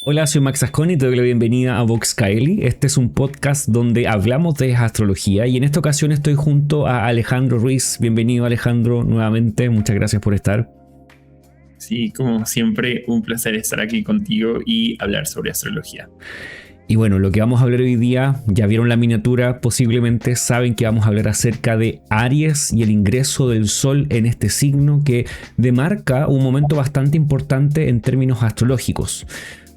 Hola, soy Max Asconi y te doy la bienvenida a Vox Kaeli. Este es un podcast donde hablamos de astrología y en esta ocasión estoy junto a Alejandro Ruiz. Bienvenido, Alejandro, nuevamente. Muchas gracias por estar. Sí, como siempre, un placer estar aquí contigo y hablar sobre astrología. Y bueno, lo que vamos a hablar hoy día, ya vieron la miniatura, posiblemente saben que vamos a hablar acerca de Aries y el ingreso del Sol en este signo que demarca un momento bastante importante en términos astrológicos.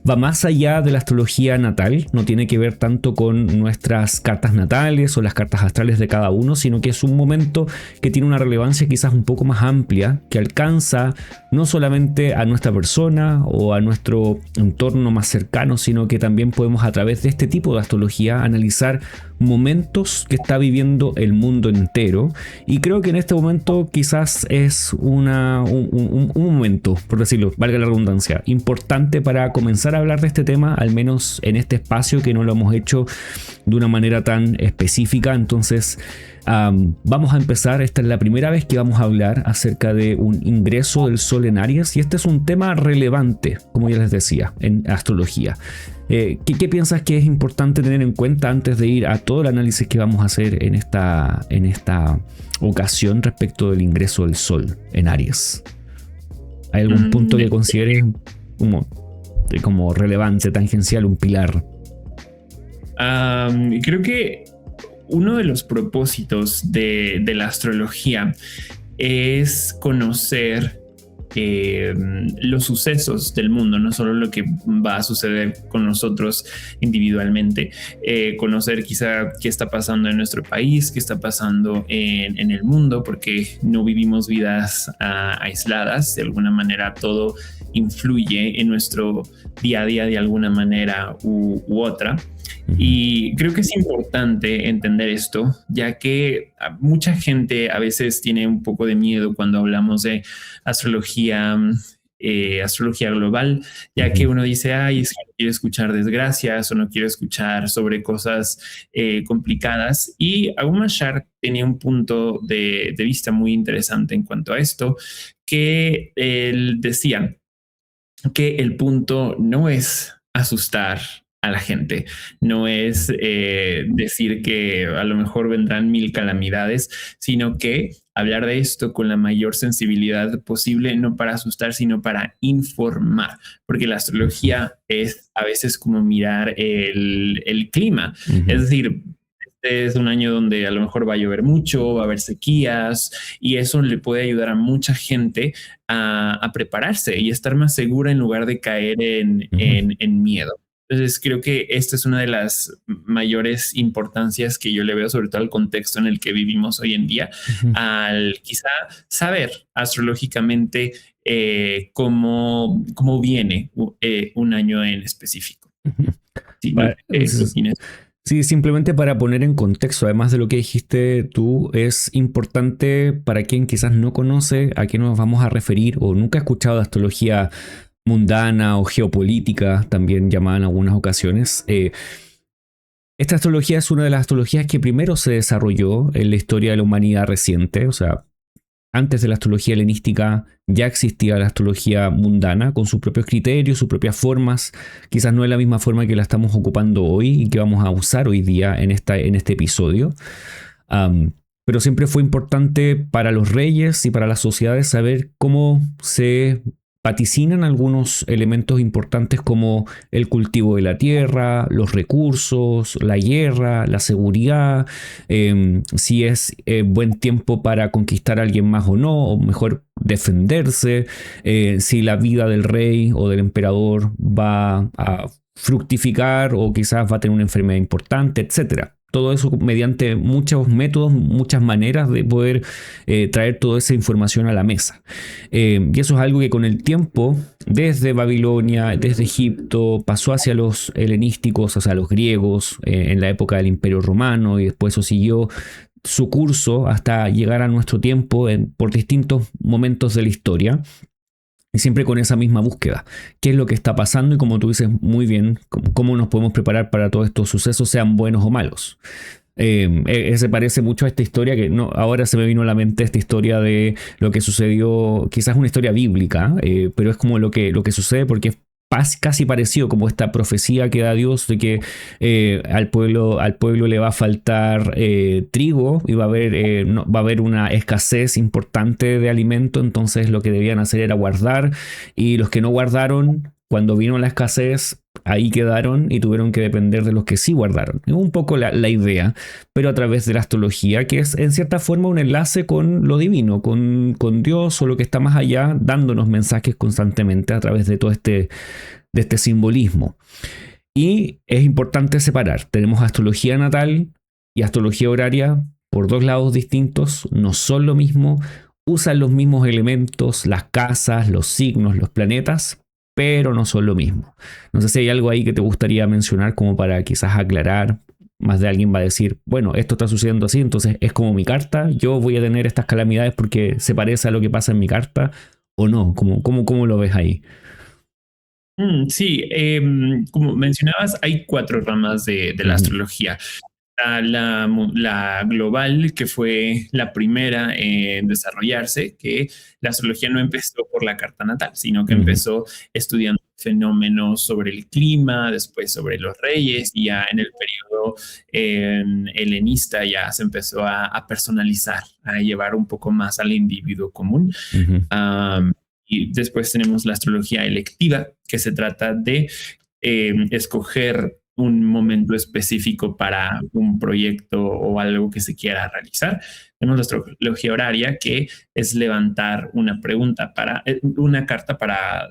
Va más allá de la astrología natal, no tiene que ver tanto con nuestras cartas natales o las cartas astrales de cada uno, sino que es un momento que tiene una relevancia quizás un poco más amplia, que alcanza no solamente a nuestra persona o a nuestro entorno más cercano, sino que también podemos a través de este tipo de astrología analizar momentos que está viviendo el mundo entero. Y creo que en este momento quizás es un momento, por decirlo, valga la redundancia, importante para comenzar a hablar de este tema, al menos en este espacio que no lo hemos hecho de una manera tan específica. Entonces vamos a empezar. Esta es la primera vez que vamos a hablar acerca de un ingreso del Sol en Aries y este es un tema relevante, como ya les decía, en astrología. ¿Qué piensas que es importante tener en cuenta antes de ir a todo el análisis que vamos a hacer en esta ocasión respecto del ingreso del Sol en Aries? ¿Hay algún punto que consideres como relevante, tangencial, un pilar? Creo que uno de los propósitos de la astrología es conocer los sucesos del mundo, no solo lo que va a suceder con nosotros individualmente, conocer quizá qué está pasando en nuestro país, qué está pasando en el mundo, porque no vivimos vidas aisladas. De alguna manera todo influye en nuestro día a día de alguna manera u otra. Y creo que es importante entender esto, ya que mucha gente a veces tiene un poco de miedo cuando hablamos de astrología, astrología global, ya que uno dice, ay, es que no quiero escuchar desgracias o no quiero escuchar sobre cosas complicadas. Y Abu Mashar tenía un punto de vista muy interesante en cuanto a esto, que él decía que el punto no es asustar a la gente, no es decir que a lo mejor vendrán 1000 calamidades, sino que hablar de esto con la mayor sensibilidad posible, no para asustar, sino para informar, porque la astrología es a veces como mirar el clima, es decir, es un año donde a lo mejor va a llover mucho, va a haber sequías y eso le puede ayudar a mucha gente a prepararse y estar más segura en lugar de caer en miedo. Entonces creo que esta es una de las mayores importancias que yo le veo, sobre todo al contexto en el que vivimos hoy en día, al quizá saber astrológicamente cómo viene un año en específico. Sí, no, ¿qué opinas? Sí, simplemente para poner en contexto, además de lo que dijiste tú, es importante para quien quizás no conoce a qué nos vamos a referir o nunca ha escuchado de astrología mundana o geopolítica, también llamada en algunas ocasiones. Esta astrología es una de las astrologías que primero se desarrolló en la historia de la humanidad reciente, o sea, antes de la astrología helenística ya existía la astrología mundana con sus propios criterios, sus propias formas. Quizás no es la misma forma que la estamos ocupando hoy y que vamos a usar hoy día en este episodio. Pero siempre fue importante para los reyes y para las sociedades saber cómo se vaticinan algunos elementos importantes como el cultivo de la tierra, los recursos, la guerra, la seguridad, si es buen tiempo para conquistar a alguien más o no, o mejor defenderse, si la vida del rey o del emperador va a fructificar o quizás va a tener una enfermedad importante, etcétera. Todo eso mediante muchos métodos, muchas maneras de poder traer toda esa información a la mesa. Y eso es algo que con el tiempo, desde Babilonia, desde Egipto, pasó hacia los helenísticos, o sea, los griegos, en la época del Imperio Romano, y después eso siguió su curso hasta llegar a nuestro tiempo por distintos momentos de la historia. Y siempre con esa misma búsqueda. ¿Qué es lo que está pasando? Y como tú dices muy bien, cómo nos podemos preparar para todos estos sucesos, sean buenos o malos. Se parece mucho a esta historia que no, ahora se me vino a la mente esta historia de lo que sucedió, quizás una historia bíblica, pero es como lo que sucede porque es casi parecido como esta profecía que da Dios de que al pueblo le va a faltar trigo y va a haber una escasez importante de alimento, entonces lo que debían hacer era guardar, y los que no guardaron, cuando vino la escasez, ahí quedaron y tuvieron que depender de los que sí guardaron. Es un poco la idea, pero a través de la astrología, que es en cierta forma un enlace con lo divino, con Dios o lo que está más allá, dándonos mensajes constantemente a través de todo de este simbolismo. Y es importante separar. Tenemos astrología natal y astrología horaria por dos lados distintos, no son lo mismo, usan los mismos elementos, las casas, los signos, los planetas, pero no son lo mismo. No sé si hay algo ahí que te gustaría mencionar como para quizás aclarar. Más de alguien va a decir, bueno, esto está sucediendo así, entonces es como mi carta, yo voy a tener estas calamidades porque se parece a lo que pasa en mi carta, o no. ¿Cómo lo ves ahí? Sí, como mencionabas, hay 4 ramas de la astrología. La global, que fue la primera en desarrollarse, que la astrología no empezó por la carta natal, sino que empezó estudiando fenómenos sobre el clima, después sobre los reyes, y ya en el periodo helenista ya se empezó a personalizar, a llevar un poco más al individuo común. Y después tenemos la astrología electiva, que se trata de escoger un momento específico para un proyecto o algo que se quiera realizar. Tenemos la astrología horaria, que es levantar una pregunta una carta para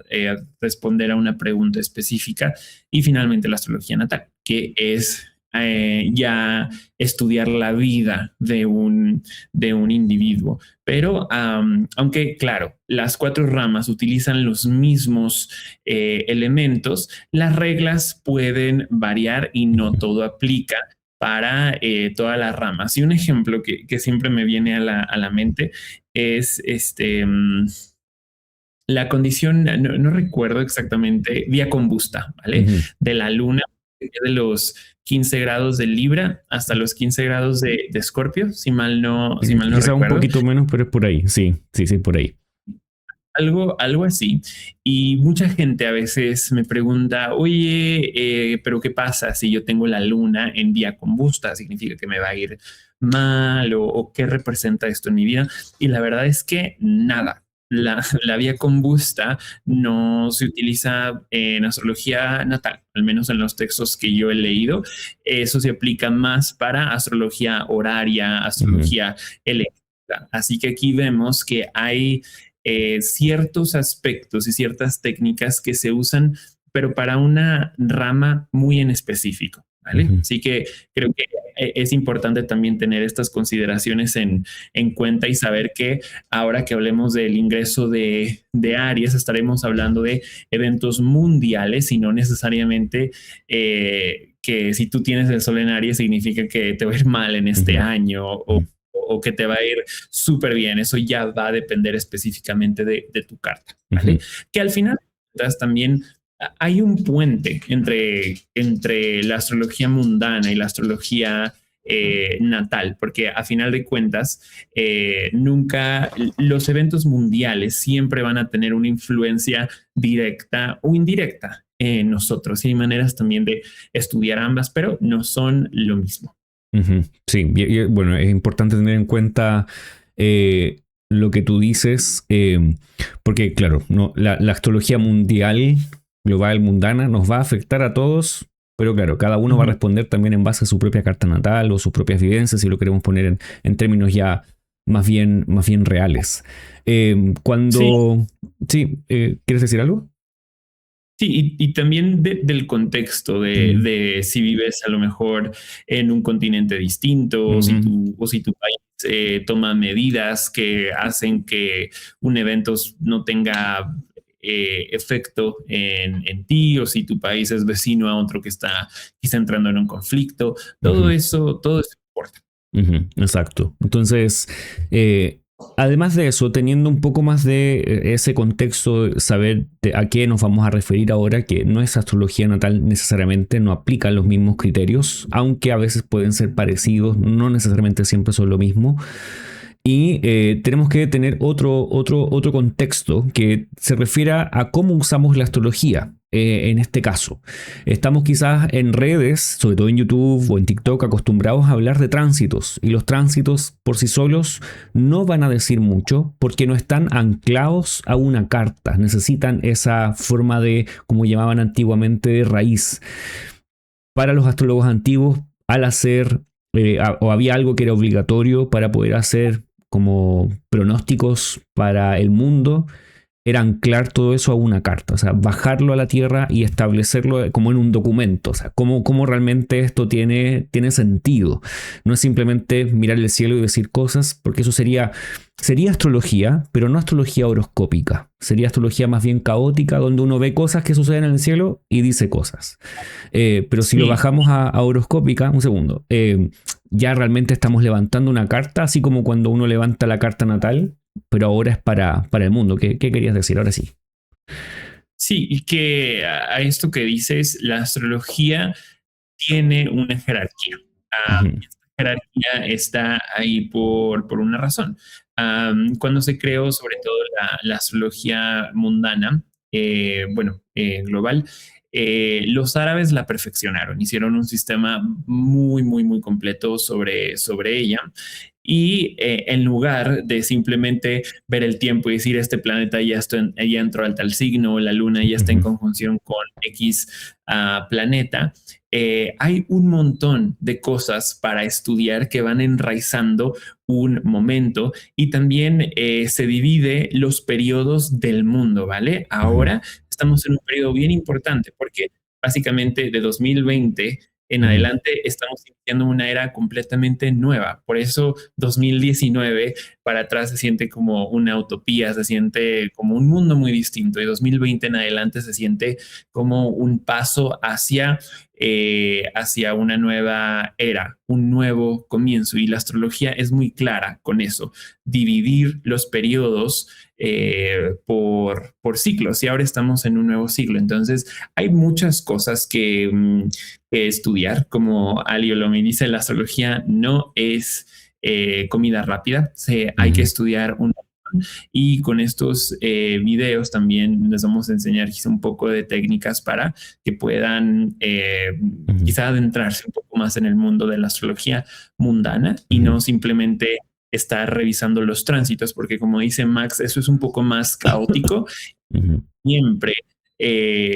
responder a una pregunta específica. Y finalmente la astrología natal, que es ya estudiar la vida de un individuo. Pero aunque, claro, las 4 ramas utilizan los mismos elementos, las reglas pueden variar y no todo aplica para todas las ramas. Y un ejemplo que siempre me viene a la mente es la condición, no recuerdo exactamente, vía combusta, ¿vale? De la luna, de los 15 grados de Libra hasta los 15 grados de Escorpio, si mal no Quizá recuerdo. un poquito menos, pero es por ahí. Sí, por ahí. Algo así. Y mucha gente a veces me pregunta, oye, pero ¿qué pasa si yo tengo la luna en vía combusta? ¿Significa que me va a ir mal o qué representa esto en mi vida? Y la verdad es que nada. La vía combusta no se utiliza en astrología natal, al menos en los textos que yo he leído. Eso se aplica más para astrología horaria, astrología eléctrica. Así que aquí vemos que hay ciertos aspectos y ciertas técnicas que se usan, pero para una rama muy en específico, ¿vale? Así que creo que es importante también tener estas consideraciones en cuenta y saber que ahora que hablemos del ingreso de Aries, estaremos hablando de eventos mundiales y no necesariamente que si tú tienes el sol en Aries significa que te va a ir mal en este año o que te va a ir súper bien. Eso ya va a depender específicamente de tu carta, ¿vale? Que al final también hay un puente entre la astrología mundana y la astrología natal, porque a final de cuentas nunca los eventos mundiales siempre van a tener una influencia directa o indirecta en nosotros. Y hay maneras también de estudiar ambas, pero no son lo mismo. Sí, bueno, es importante tener en cuenta lo que tú dices, porque claro, no, la astrología mundial, global, mundana, nos va a afectar a todos, pero claro, cada uno va a responder también en base a su propia carta natal o sus propias vivencias, si lo queremos poner en términos ya más bien reales. ¿Quieres decir algo? Sí, y también del contexto de si vives a lo mejor en un continente distinto o si tu país toma medidas que hacen que un evento no tenga efecto en ti, o si tu país es vecino a otro que está quizá entrando en un conflicto. Todo eso importa. Exacto. Entonces, además de eso, teniendo un poco más de ese contexto, saber a qué nos vamos a referir ahora, que no es astrología natal necesariamente, no aplican los mismos criterios, aunque a veces pueden ser parecidos, no necesariamente siempre son lo mismo. Y tenemos que tener otro contexto que se refiere a cómo usamos la astrología. En este caso, estamos quizás en redes, sobre todo en YouTube o en TikTok, acostumbrados a hablar de tránsitos. Y los tránsitos por sí solos no van a decir mucho porque no están anclados a una carta. Necesitan esa forma de, como llamaban antiguamente, de raíz. Para los astrólogos antiguos, al hacer, o había algo que era obligatorio para poder hacer como pronósticos para el mundo, era anclar todo eso a una carta, o sea, bajarlo a la tierra y establecerlo como en un documento, o sea, cómo realmente esto tiene sentido. No es simplemente mirar el cielo y decir cosas, porque eso sería astrología, pero no astrología horoscópica. Sería astrología más bien caótica, donde uno ve cosas que suceden en el cielo y dice cosas. Pero si lo bajamos a horoscópica, un segundo, ya realmente estamos levantando una carta, así como cuando uno levanta la carta natal, pero ahora es para el mundo. ¿Qué querías decir? Ahora sí. Sí, y que a esto que dices, la astrología tiene una jerarquía. Esta jerarquía está ahí por una razón. Cuando se creó, sobre todo la astrología mundana, global, los árabes la perfeccionaron, hicieron un sistema muy, muy, muy completo sobre ella. Y en lugar de simplemente ver el tiempo y decir este planeta ya entró al tal signo, la luna ya está en conjunción con X planeta, hay un montón de cosas para estudiar que van enraizando un momento y también se divide los periodos del mundo, ¿vale? Ahora estamos en un periodo bien importante porque básicamente de 2020 en adelante estamos iniciando una era completamente nueva. Por eso 2019 para atrás se siente como una utopía, se siente como un mundo muy distinto y 2020 en adelante se siente como un paso hacia una nueva era, un nuevo comienzo. Y la astrología es muy clara con eso, dividir los periodos por ciclos y ahora estamos en un nuevo siglo. Entonces hay muchas cosas que estudiar. Como Ali Olomi dice, la astrología no es comida rápida, hay que estudiar un y con estos videos también les vamos a enseñar quizá un poco de técnicas para que puedan quizá adentrarse un poco más en el mundo de la astrología mundana y no simplemente estar revisando los tránsitos, porque como dice Max, eso es un poco más caótico. Siempre,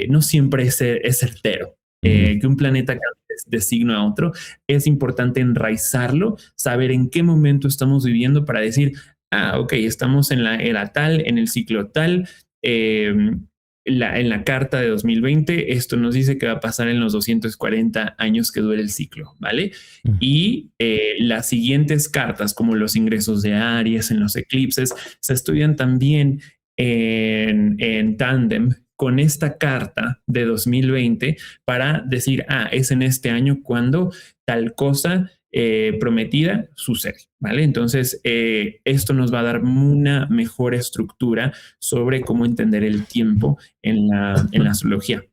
no siempre es certero. Que un planeta cambie de signo a otro, es importante enraizarlo, saber en qué momento estamos viviendo para decir, ok, estamos en la era tal, en el ciclo tal, en la carta de 2020, esto nos dice que va a pasar en los 240 años que dure el ciclo, ¿vale? Y las siguientes cartas, como los ingresos de Aries en los eclipses, se estudian también en tándem con esta carta de 2020 para decir, es en este año cuando tal cosa prometida sucede, ¿vale? Entonces, esto nos va a dar una mejor estructura sobre cómo entender el tiempo en la astrología.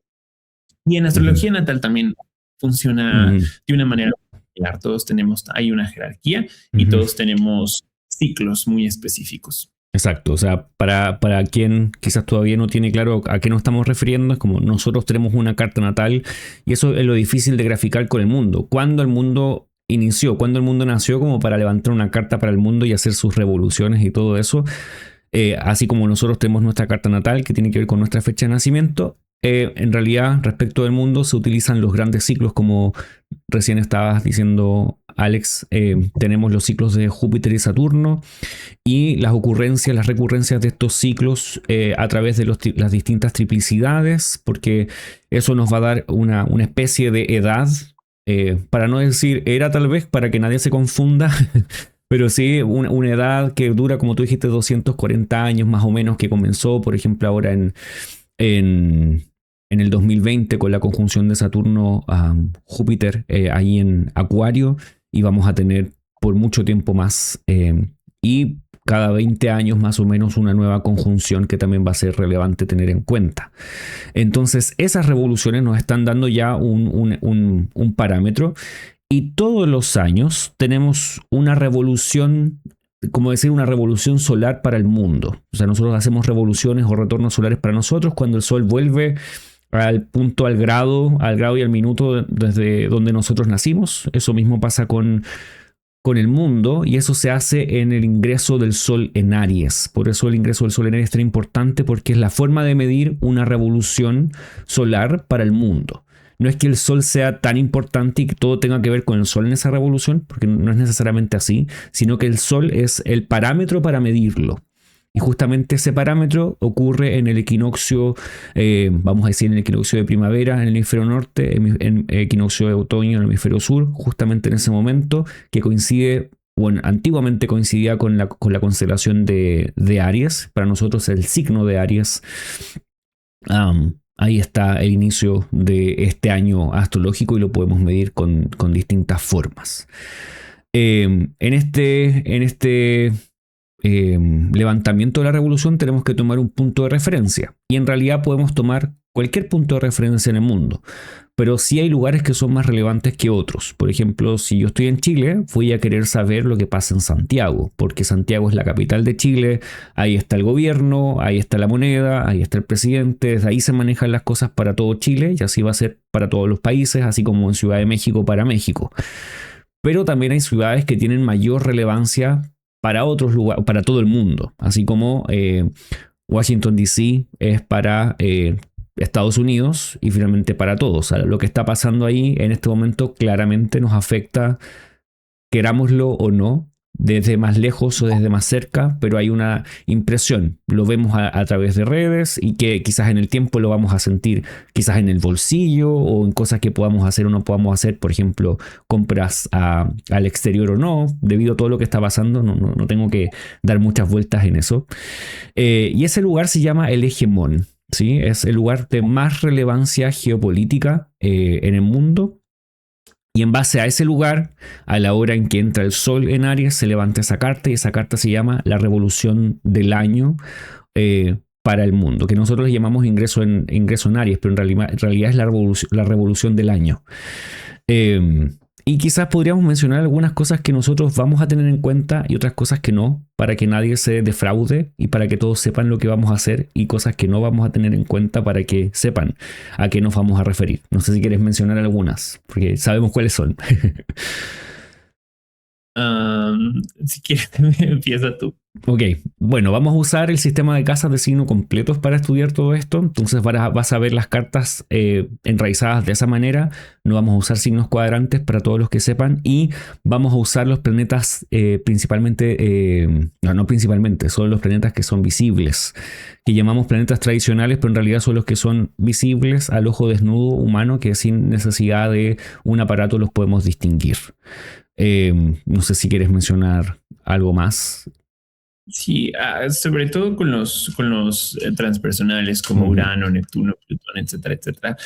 Y en astrología natal también funciona de una manera similar. Hay una jerarquía y todos tenemos ciclos muy específicos. Exacto, o sea, para quien quizás todavía no tiene claro a qué nos estamos refiriendo, es como nosotros tenemos una carta natal y eso es lo difícil de graficar con el mundo. ¿Cuándo el mundo inició? ¿Cuándo el mundo nació como para levantar una carta para el mundo y hacer sus revoluciones y todo eso? Así como nosotros tenemos nuestra carta natal que tiene que ver con nuestra fecha de nacimiento, en realidad respecto del mundo se utilizan los grandes ciclos como recién estabas diciendo Alex, tenemos los ciclos de Júpiter y Saturno y las recurrencias de estos ciclos a través de las distintas triplicidades, porque eso nos va a dar una especie de edad, para no decir era tal vez, para que nadie se confunda, pero sí una edad que dura, como tú dijiste, 240 años más o menos, que comenzó, por ejemplo, ahora en el 2020 con la conjunción de Saturno a Júpiter ahí en Acuario, y vamos a tener por mucho tiempo más y cada 20 años más o menos una nueva conjunción que también va a ser relevante tener en cuenta. Entonces esas revoluciones nos están dando ya un parámetro y todos los años tenemos una revolución como decir, una revolución solar para el mundo. O sea, nosotros hacemos revoluciones o retornos solares para nosotros cuando el Sol vuelve al punto, al grado y al minuto desde donde nosotros nacimos. Eso mismo pasa con el mundo, y eso se hace en el ingreso del Sol en Aries. Por eso el ingreso del Sol en Aries es tan importante, porque es la forma de medir una revolución solar para el mundo. No es que el Sol sea tan importante y que todo tenga que ver con el Sol en esa revolución, porque no es necesariamente así, sino que el Sol es el parámetro para medirlo. Y justamente ese parámetro ocurre en el equinoccio, vamos a decir, en el equinoccio de primavera en el hemisferio norte, en el equinoccio de otoño en el hemisferio sur, justamente en ese momento que coincide, bueno, antiguamente coincidía con la constelación de Aries. Para nosotros el signo de Aries. Ahí está el inicio de este año astrológico y lo podemos medir con distintas formas. En este levantamiento de la revolución tenemos que tomar un punto de referencia, y en realidad podemos tomar cualquier punto de referencia en el mundo, pero sí hay lugares que son más relevantes que otros. Por ejemplo, si yo estoy en Chile, voy a querer saber lo que pasa en Santiago, porque Santiago es la capital de Chile, ahí está el gobierno, ahí está la moneda, ahí está el presidente, desde ahí se manejan las cosas para todo Chile, y así va a ser para todos los países, así como en Ciudad de México para México. Pero también hay ciudades que tienen mayor relevancia para otros lugares, para todo el mundo, así como Washington DC es para Estados Unidos y finalmente para todos. O sea, lo que está pasando ahí en este momento claramente nos afecta, querámoslo o no, desde más lejos o desde más cerca, pero hay una impresión. Lo vemos a través de redes, y que quizás en el tiempo lo vamos a sentir, quizás en el bolsillo o en cosas que podamos hacer o no podamos hacer. Por ejemplo, compras al exterior o no, debido a todo lo que está pasando. No tengo que dar muchas vueltas en eso. Y ese lugar se llama el Hegemón, ¿sí? Es el lugar de más relevancia geopolítica en el mundo. Y en base a ese lugar, a la hora en que entra el Sol en Aries, se levanta esa carta, y esa carta se llama la revolución del año para el mundo, que nosotros le llamamos ingreso en Aries, pero en realidad es la revolución del año. Y quizás podríamos mencionar algunas cosas que nosotros vamos a tener en cuenta y otras cosas que no, para que nadie se defraude y para que todos sepan lo que vamos a hacer, y cosas que no vamos a tener en cuenta para que sepan a qué nos vamos a referir. No sé si quieres mencionar algunas, porque sabemos cuáles son. Si quieres, empieza tú. Ok, bueno, vamos a usar el sistema de casas de signo completos para estudiar todo esto. Entonces vas a ver las cartas enraizadas de esa manera. No vamos a usar signos cuadrantes, para todos los que sepan, y vamos a usar los planetas principalmente, no principalmente, son los planetas que son visibles, que llamamos planetas tradicionales, pero en realidad son los que son visibles al ojo desnudo humano, que sin necesidad de un aparato los podemos distinguir. No sé si quieres mencionar algo más. Sí, sobre todo con los transpersonales como Urano, Neptuno, Plutón, etcétera, etcétera.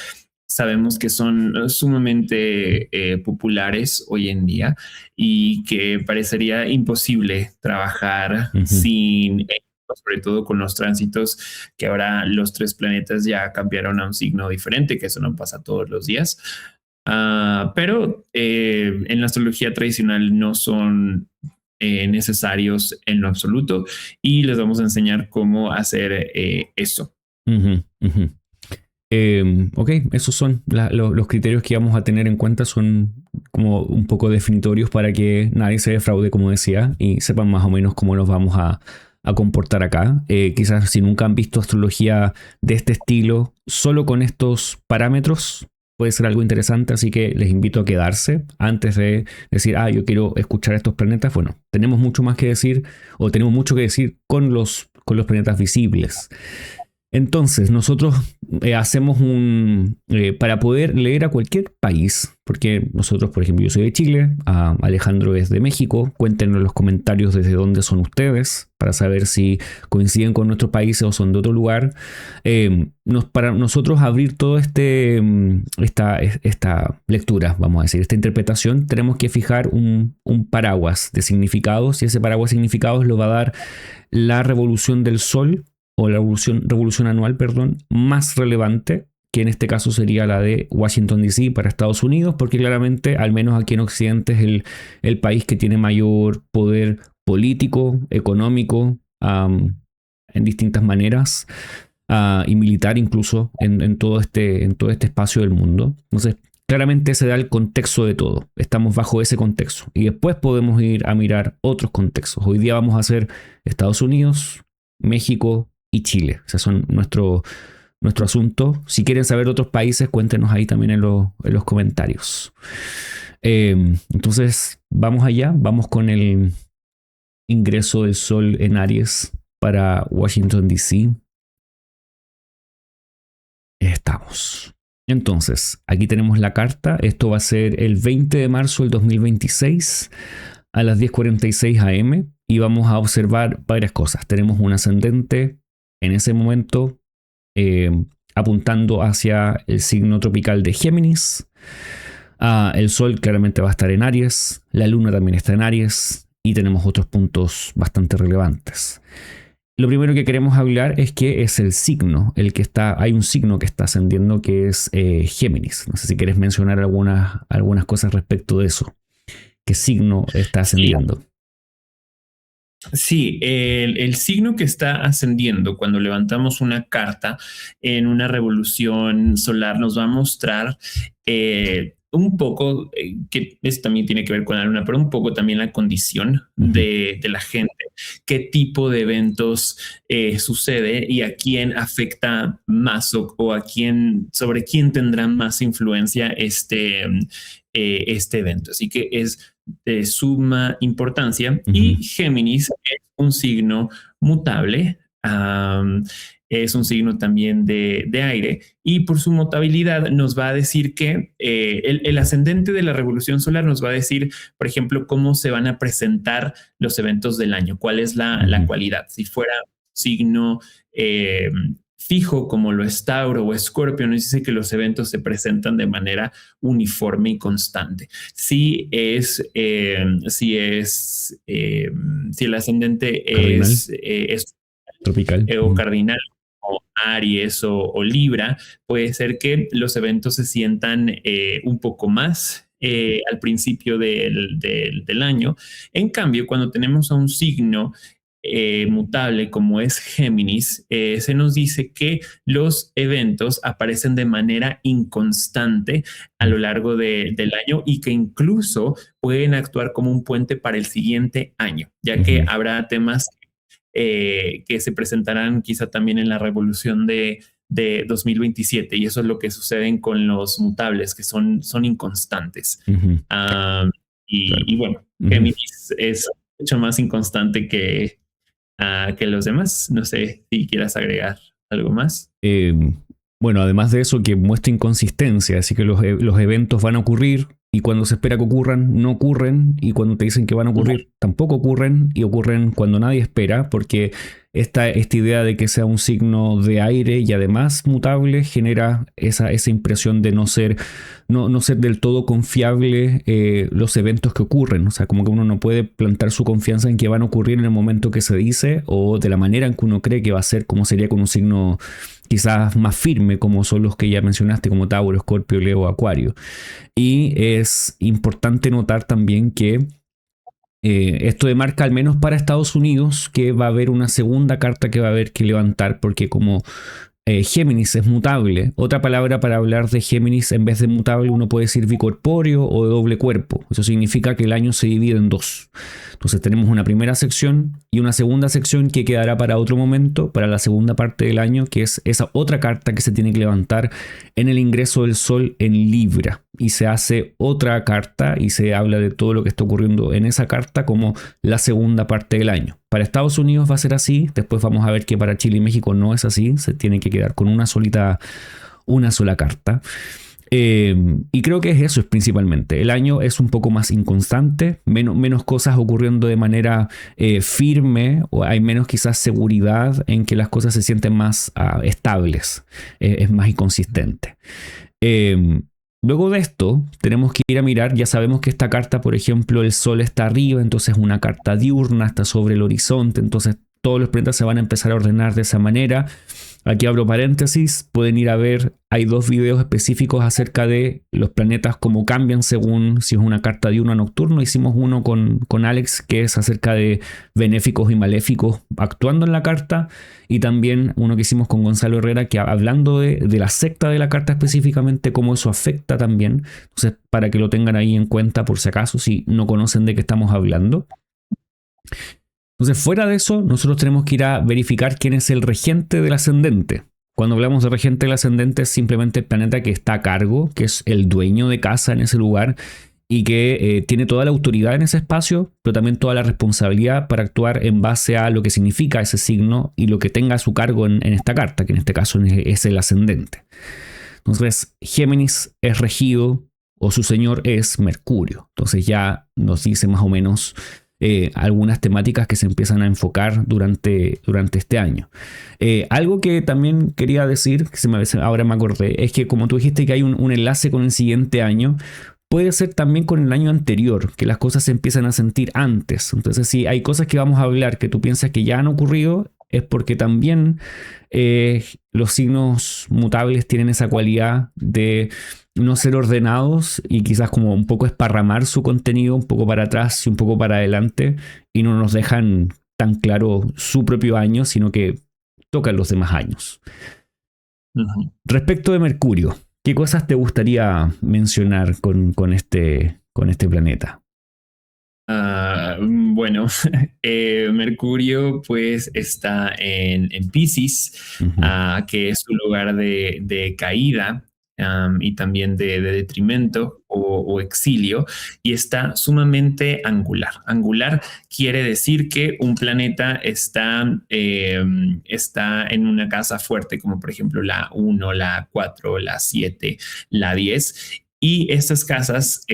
Sabemos que son sumamente populares hoy en día, y que parecería imposible trabajar sin ellos, sobre todo con los tránsitos, que ahora los 3 planetas ya cambiaron a un signo diferente, que eso no pasa todos los días. Pero en la astrología tradicional no son necesarios en lo absoluto, y les vamos a enseñar cómo hacer eso. Ok, esos son los criterios que vamos a tener en cuenta. Son como un poco definitorios para que nadie se defraude, como decía, y sepan más o menos cómo nos vamos a comportar acá. Quizás si nunca han visto astrología de este estilo, solo con estos parámetros puede ser algo interesante, así que les invito a quedarse antes de decir, yo quiero escuchar estos planetas. Bueno, tenemos mucho más que decir, o tenemos mucho que decir con los planetas visibles. Entonces, nosotros hacemos para poder leer a cualquier país, porque nosotros, por ejemplo, yo soy de Chile, Alejandro es de México. Cuéntenos en los comentarios desde dónde son ustedes, para saber si coinciden con nuestros países o son de otro lugar. Para nosotros abrir toda esta lectura, vamos a decir, esta interpretación, tenemos que fijar un paraguas de significados, y ese paraguas de significados lo va a dar la revolución del Sol, o la revolución anual, perdón, más relevante que en este caso sería la de Washington DC para Estados Unidos, porque claramente, al menos aquí en Occidente, es el país que tiene mayor poder político, económico, en distintas maneras, y militar incluso en todo este espacio del mundo. Entonces, claramente se da el contexto de todo. Estamos bajo ese contexto. Y después podemos ir a mirar otros contextos. Hoy día vamos a hacer Estados Unidos, México y Chile. O sea, son nuestro asunto. Si quieren saber de otros países, cuéntenos ahí también en los comentarios. Entonces, vamos allá. Vamos con el ingreso del Sol en Aries para Washington DC. Estamos. Entonces, aquí tenemos la carta. Esto va a ser el 20 de marzo del 2026 a las 10:46 am y vamos a observar varias cosas. Tenemos un ascendente en ese momento apuntando hacia el signo tropical de Géminis. El Sol claramente va a estar en Aries, la Luna también está en Aries y tenemos otros puntos bastante relevantes. Lo primero que queremos hablar es que es el signo, hay un signo que está ascendiendo que es Géminis. No sé si quieres mencionar algunas cosas respecto de eso. ¿Qué signo está ascendiendo? Sí, el signo que está ascendiendo cuando levantamos una carta en una revolución solar nos va a mostrar un poco, que esto también tiene que ver con la luna, pero un poco también la condición de la gente, qué tipo de eventos sucede y a quién afecta más o sobre quién tendrá más influencia este evento. Así que es de suma importancia. Y Géminis es un signo mutable. Es un signo también de aire y por su mutabilidad nos va a decir que el ascendente de la revolución solar nos va a decir, por ejemplo, cómo se van a presentar los eventos del año, cuál es la cualidad. Si fuera signo fijo como lo es Tauro o Escorpio, nos dice que los eventos se presentan de manera uniforme y constante. Si el ascendente cardinal. es tropical o cardinal o Aries o Libra, puede ser que los eventos se sientan un poco más al principio del año. En cambio, cuando tenemos a un signo mutable como es Géminis, se nos dice que los eventos aparecen de manera inconstante a lo largo del año y que incluso pueden actuar como un puente para el siguiente año, ya que habrá temas que se presentarán quizá también en la revolución de 2027 y eso es lo que sucede con los mutables, que son inconstantes. Y bueno, Géminis es mucho más inconstante que los demás. No sé si quieras agregar algo más. Bueno, además de eso, que muestra inconsistencia, así que los eventos van a ocurrir y cuando se espera que ocurran, no ocurren, y cuando te dicen que van a ocurrir, tampoco ocurren, y ocurren cuando nadie espera, porque esta idea de que sea un signo de aire y además mutable genera esa impresión de no ser del todo confiable los eventos que ocurren. O sea, como que uno no puede plantar su confianza en que van a ocurrir en el momento que se dice o de la manera en que uno cree que va a ser, como sería con un signo quizás más firme, como son los que ya mencionaste, como Tauro, Escorpio, Leo, Acuario. Y es importante notar también que esto demarca, al menos para Estados Unidos, que va a haber una segunda carta que va a haber que levantar, porque como Géminis es mutable, otra palabra para hablar de Géminis en vez de mutable uno puede decir bicorpóreo o de doble cuerpo. Eso significa que el año se divide en dos. Entonces tenemos una primera sección y una segunda sección que quedará para otro momento, para la segunda parte del año, que es esa otra carta que se tiene que levantar en el ingreso del Sol en Libra. Y se hace otra carta y se habla de todo lo que está ocurriendo en esa carta como la segunda parte del año. Para Estados Unidos va a ser así, después vamos a ver que para Chile y México no es así, se tiene que quedar con una sola carta. Y creo que eso es principalmente. El año es un poco más inconstante, menos cosas ocurriendo de manera firme, o hay menos quizás seguridad en que las cosas se sienten más estables, es más inconsistente. Luego de esto, tenemos que ir a mirar, ya sabemos que esta carta, por ejemplo, el Sol está arriba, entonces es una carta diurna, está sobre el horizonte, entonces todos los planetas se van a empezar a ordenar de esa manera. Aquí abro paréntesis, pueden ir a ver, hay 2 videos específicos acerca de los planetas, cómo cambian según si es una carta diurna o nocturno. Hicimos uno con Alex que es acerca de benéficos y maléficos actuando en la carta, y también uno que hicimos con Gonzalo Herrera que hablando de la secta de la carta específicamente, cómo eso afecta también. Entonces, para que lo tengan ahí en cuenta por si acaso, si no conocen de qué estamos hablando. Entonces, fuera de eso, nosotros tenemos que ir a verificar quién es el regente del ascendente. Cuando hablamos de regente del ascendente es simplemente el planeta que está a cargo, que es el dueño de casa en ese lugar y que tiene toda la autoridad en ese espacio, pero también toda la responsabilidad para actuar en base a lo que significa ese signo y lo que tenga a su cargo en esta carta, que en este caso es el ascendente. Entonces, Géminis es regido, o su señor es Mercurio. Entonces ya nos dice más o menos algunas temáticas que se empiezan a enfocar durante este año. Algo que también quería decir, que ahora me acordé, es que como tú dijiste que hay un enlace con el siguiente año, puede ser también con el año anterior, que las cosas se empiezan a sentir antes. Entonces, si hay cosas que vamos a hablar que tú piensas que ya han ocurrido, es porque también los signos mutables tienen esa cualidad de no ser ordenados y quizás como un poco esparramar su contenido un poco para atrás y un poco para adelante, y no nos dejan tan claro su propio año, sino que tocan los demás años. Uh-huh. Respecto de Mercurio, ¿qué cosas te gustaría mencionar con este planeta? Bueno, Mercurio pues está en Piscis, uh-huh. Que es su lugar de caída. Y también de detrimento o exilio, y está sumamente angular. Angular quiere decir que un planeta está en una casa fuerte, como por ejemplo la 1, la 4, la 7, la 10. Y estas casas,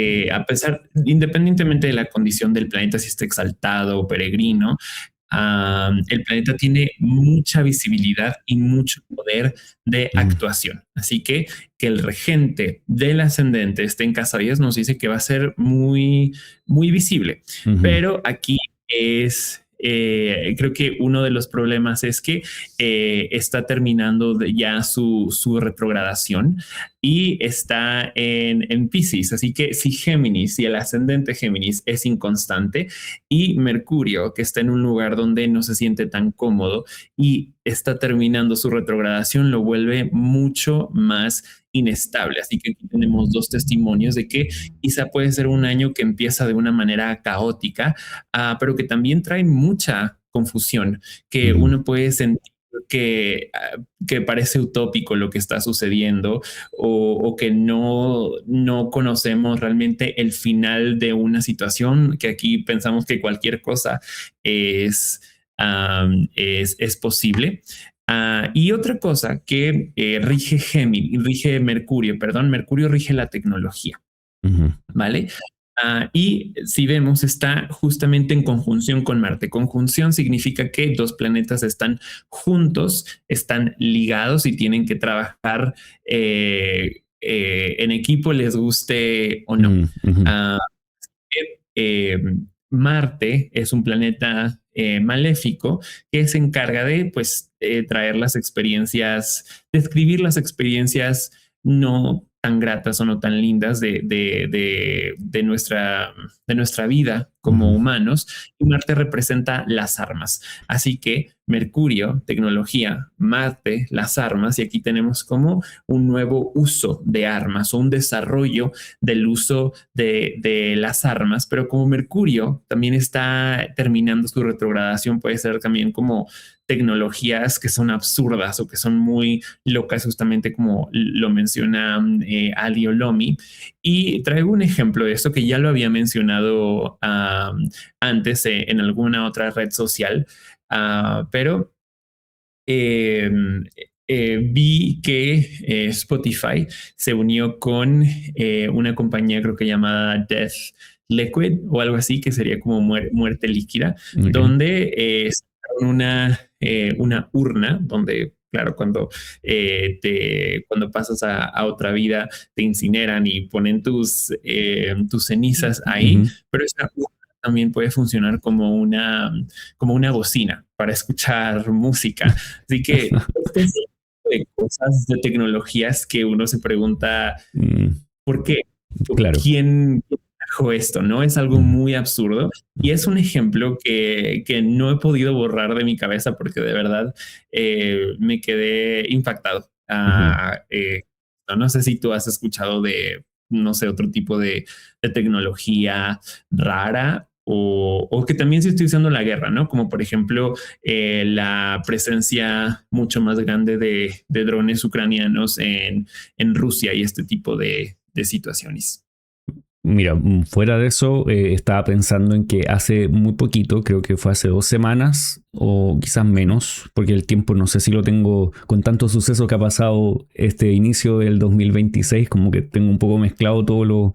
independientemente de la condición del planeta, si está exaltado o peregrino, el planeta tiene mucha visibilidad y mucho poder de actuación. Así que el regente del ascendente esté en casa 10 nos dice que va a ser muy, muy visible. Uh-huh. Pero aquí creo que uno de los problemas es que está terminando ya su retrogradación y está en Piscis. Así que si Géminis, si el ascendente Géminis es inconstante y Mercurio, que está en un lugar donde no se siente tan cómodo y está terminando su retrogradación, lo vuelve mucho más inestable. Así que aquí tenemos 2 testimonios de que quizá puede ser un año que empieza de una manera caótica, pero que también trae mucha confusión, que uno puede sentir que parece utópico lo que está sucediendo, o que no conocemos realmente el final de una situación, que aquí pensamos que cualquier cosa es posible. Y otra cosa que rige Mercurio, Mercurio rige la tecnología, uh-huh. ¿Vale? Y si vemos, está justamente en conjunción con Marte. Conjunción significa que 2 planetas están juntos, están ligados y tienen que trabajar en equipo, les guste o no. Uh-huh. Marte es un planeta maléfico que se encarga de traer las experiencias, describir las experiencias no tan gratas o no tan lindas de nuestra vida como humanos, y Marte representa las armas. Así que Mercurio, tecnología, Marte, las armas, y aquí tenemos como un nuevo uso de armas o un desarrollo del uso de las armas, pero como Mercurio también está terminando su retrogradación, puede ser también como tecnologías que son absurdas o que son muy locas, justamente como lo menciona Ali Olomi. Y traigo un ejemplo de esto que ya lo había mencionado antes en alguna otra red social, pero vi que Spotify se unió con una compañía, creo que llamada Death Liquid o algo así, que sería como muerte líquida, okay. Donde una urna donde, claro, cuando pasas a otra vida te incineran y ponen tus cenizas ahí, uh-huh. Pero esa urna también puede funcionar como una bocina para escuchar música. Así que de cosas de tecnologías que uno se pregunta, Mm, ¿por qué? claro. ¿Quién trajo esto? ¿No? Es algo Mm, muy absurdo y es un ejemplo que no he podido borrar de mi cabeza porque de verdad me quedé impactado. ujú. No sé si tú has escuchado de, no sé, otro tipo de tecnología rara o que también se está usando en la guerra, ¿no? Como por ejemplo la presencia mucho más grande de drones ucranianos en Rusia y este tipo de situaciones. Mira, fuera de eso, estaba pensando en que hace muy poquito, creo que fue hace 2 semanas o quizás menos, porque el tiempo no sé si lo tengo con tanto suceso que ha pasado este inicio del 2026, como que tengo un poco mezclado todo lo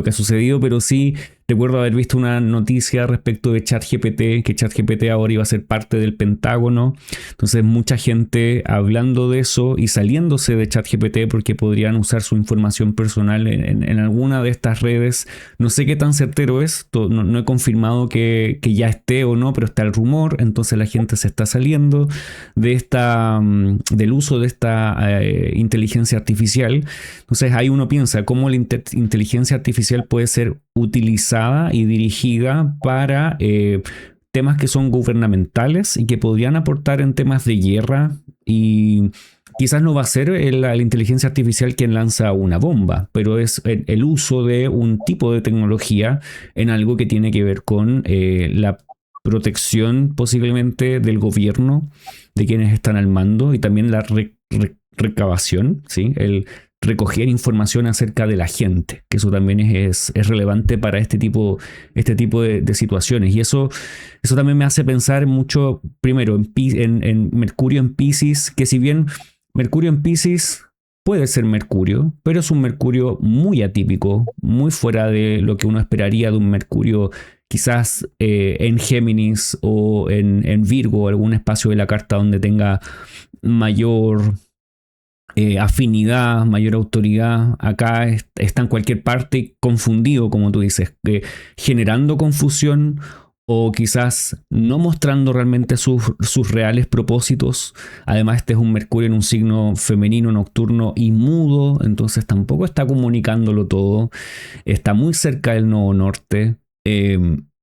que ha sucedido, pero sí recuerdo haber visto una noticia respecto de ChatGPT, que ChatGPT ahora iba a ser parte del Pentágono. Entonces mucha gente hablando de eso y saliéndose de ChatGPT porque podrían usar su información personal en alguna de estas redes. No sé qué tan certero es, no he confirmado que ya esté o no, pero está el rumor, entonces la gente se está saliendo de del uso de esta inteligencia artificial. Entonces ahí uno piensa cómo la inteligencia artificial puede ser utilizada y dirigida para temas que son gubernamentales y que podrían aportar en temas de guerra y quizás no va a ser la inteligencia artificial quien lanza una bomba, pero es el uso de un tipo de tecnología en algo que tiene que ver con la protección posiblemente del gobierno, de quienes están al mando y también la recabación, ¿sí? El recoger información acerca de la gente, que eso también es relevante para este tipo de situaciones. Y eso también me hace pensar mucho, primero, en Mercurio en Pisces, que si bien Mercurio en Pisces puede ser Mercurio, pero es un Mercurio muy atípico, muy fuera de lo que uno esperaría de un Mercurio quizás en Géminis o en Virgo, algún espacio de la carta donde tenga mayor afinidad, mayor autoridad. Acá está en cualquier parte confundido, como tú dices, generando confusión o quizás no mostrando realmente sus reales propósitos. Además, este es un Mercurio en un signo femenino nocturno y mudo, entonces tampoco está comunicándolo todo. Está muy cerca del nodo norte.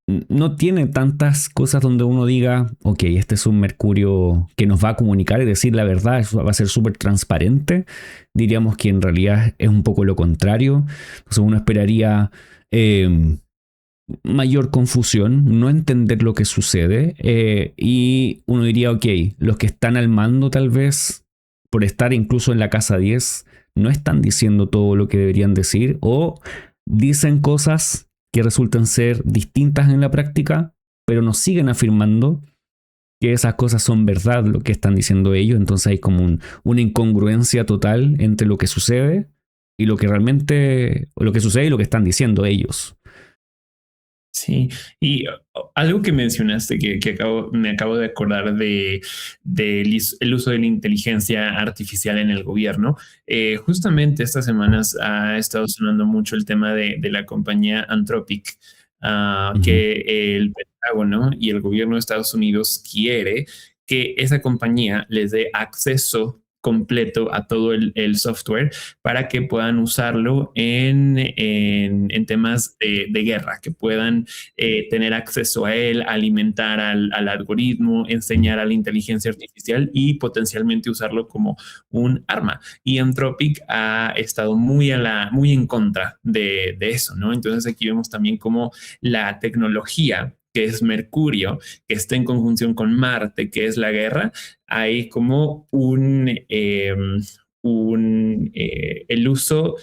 No tiene tantas cosas donde uno diga, ok, este es un Mercurio que nos va a comunicar y decir la verdad, va a ser súper transparente. Diríamos que en realidad es un poco lo contrario. Entonces uno esperaría mayor confusión, no entender lo que sucede y uno diría, ok, los que están al mando tal vez, por estar incluso en la casa 10 no están diciendo todo lo que deberían decir o dicen cosas que resultan ser distintas en la práctica, pero nos siguen afirmando que esas cosas son verdad lo que están diciendo ellos, entonces hay como una incongruencia total entre lo que sucede y lo que realmente, lo que sucede y lo que están diciendo ellos. Sí, y algo que mencionaste me acabo de acordar el uso de la inteligencia artificial en el gobierno. Justamente estas semanas ha estado sonando mucho el tema de la compañía Anthropic, Ujú. que el Pentágono y el gobierno de Estados Unidos quiere que esa compañía les dé acceso completo a todo el software para que puedan usarlo en temas de guerra, que puedan tener acceso a él, alimentar al algoritmo, enseñar a la inteligencia artificial y potencialmente usarlo como un arma. Y Anthropic ha estado muy en contra de eso, ¿no? Entonces aquí vemos también cómo la tecnología que es Mercurio, que está en conjunción con Marte, que es la guerra, hay como el uso,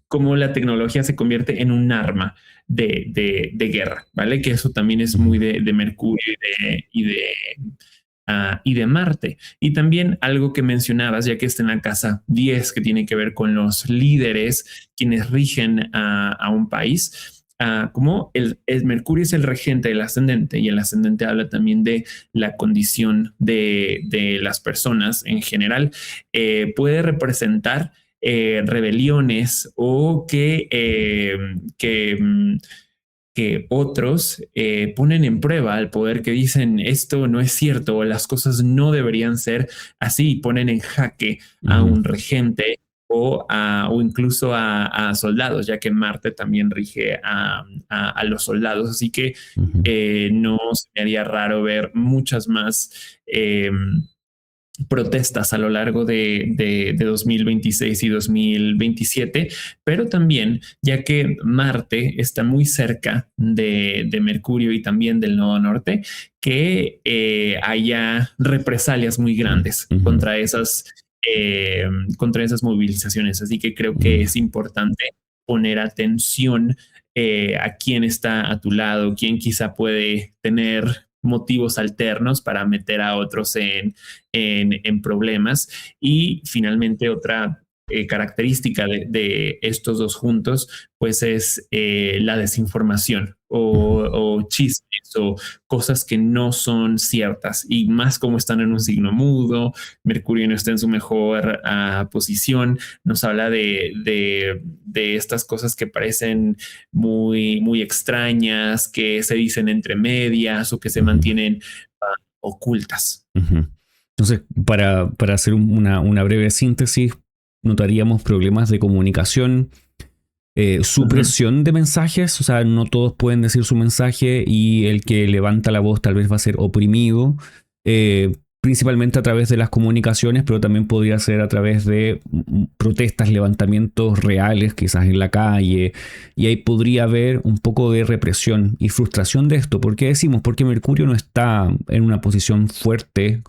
como la tecnología se convierte en un arma de guerra, ¿vale? Que eso también es muy Ujú. de Mercurio y de Marte. Y también algo que mencionabas, ya que está en la casa 10, que tiene que ver con los líderes, quienes rigen a un país. Como el Mercurio es el regente del ascendente y el ascendente habla también de la condición de las personas en general, puede representar rebeliones o que que otros ponen en prueba al poder, que dicen esto no es cierto o las cosas no deberían ser así, y ponen en jaque a Ujú, un regente o incluso a soldados, ya que Marte también rige a los soldados. Así que ujú, no se me haría raro ver muchas más protestas a lo largo de 2026 y 2027, pero también ya que Marte está muy cerca de Mercurio y también del Nodo Norte, que haya represalias muy grandes ujú, contra esas movilizaciones. Así que creo que ujú, es importante poner atención a quién está a tu lado, quién quizá puede tener motivos alternos para meter a otros en problemas. Y finalmente otra característica de estos dos juntos, pues es la desinformación ujú, o chismes o cosas que no son ciertas, y más como están en un signo mudo, Mercurio no está en su mejor posición, nos habla de estas cosas que parecen muy extrañas, que se dicen entre medias o que se ujú, mantienen ocultas. ujú. Entonces, para hacer una breve síntesis, notaríamos problemas de comunicación, Ujú. supresión de mensajes, o sea, no todos pueden decir su mensaje y el que levanta la voz tal vez va a ser oprimido, principalmente a través de las comunicaciones, pero también podría ser a través de protestas, levantamientos reales, quizás en la calle, y ahí podría haber un poco de represión y frustración de esto. ¿Por qué decimos? Porque Mercurio no está en una posición fuerte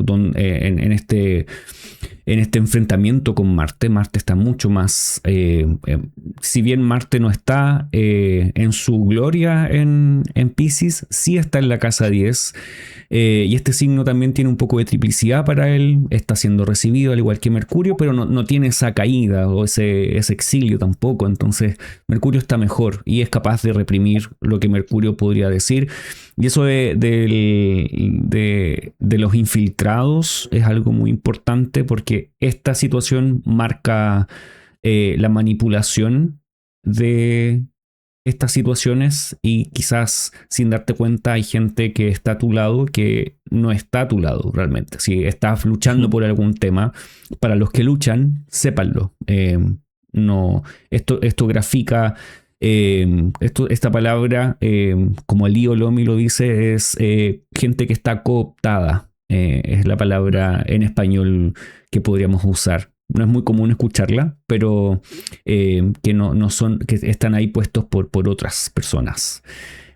en este enfrentamiento con Marte. Marte está mucho más, si bien Marte no está en su gloria en Pisces, sí está en la casa 10, y este signo también tiene un poco de triplicidad para él, está siendo recibido al igual que Mercurio, pero no tiene esa caída o ese exilio tampoco. Entonces Mercurio está mejor y es capaz de reprimir lo que Mercurio podría decir. Y eso de los infiltrados es algo muy importante porque esta situación marca la manipulación de estas situaciones, y quizás sin darte cuenta hay gente que está a tu lado que no está a tu lado realmente. Si estás luchando por algún tema, para los que luchan, sépanlo. No, esto grafica, esta palabra, como Lío Lomi lo dice, es gente que está cooptada. Es la palabra en español que podríamos usar. No es muy común escucharla, pero que no son, que están ahí puestos por otras personas.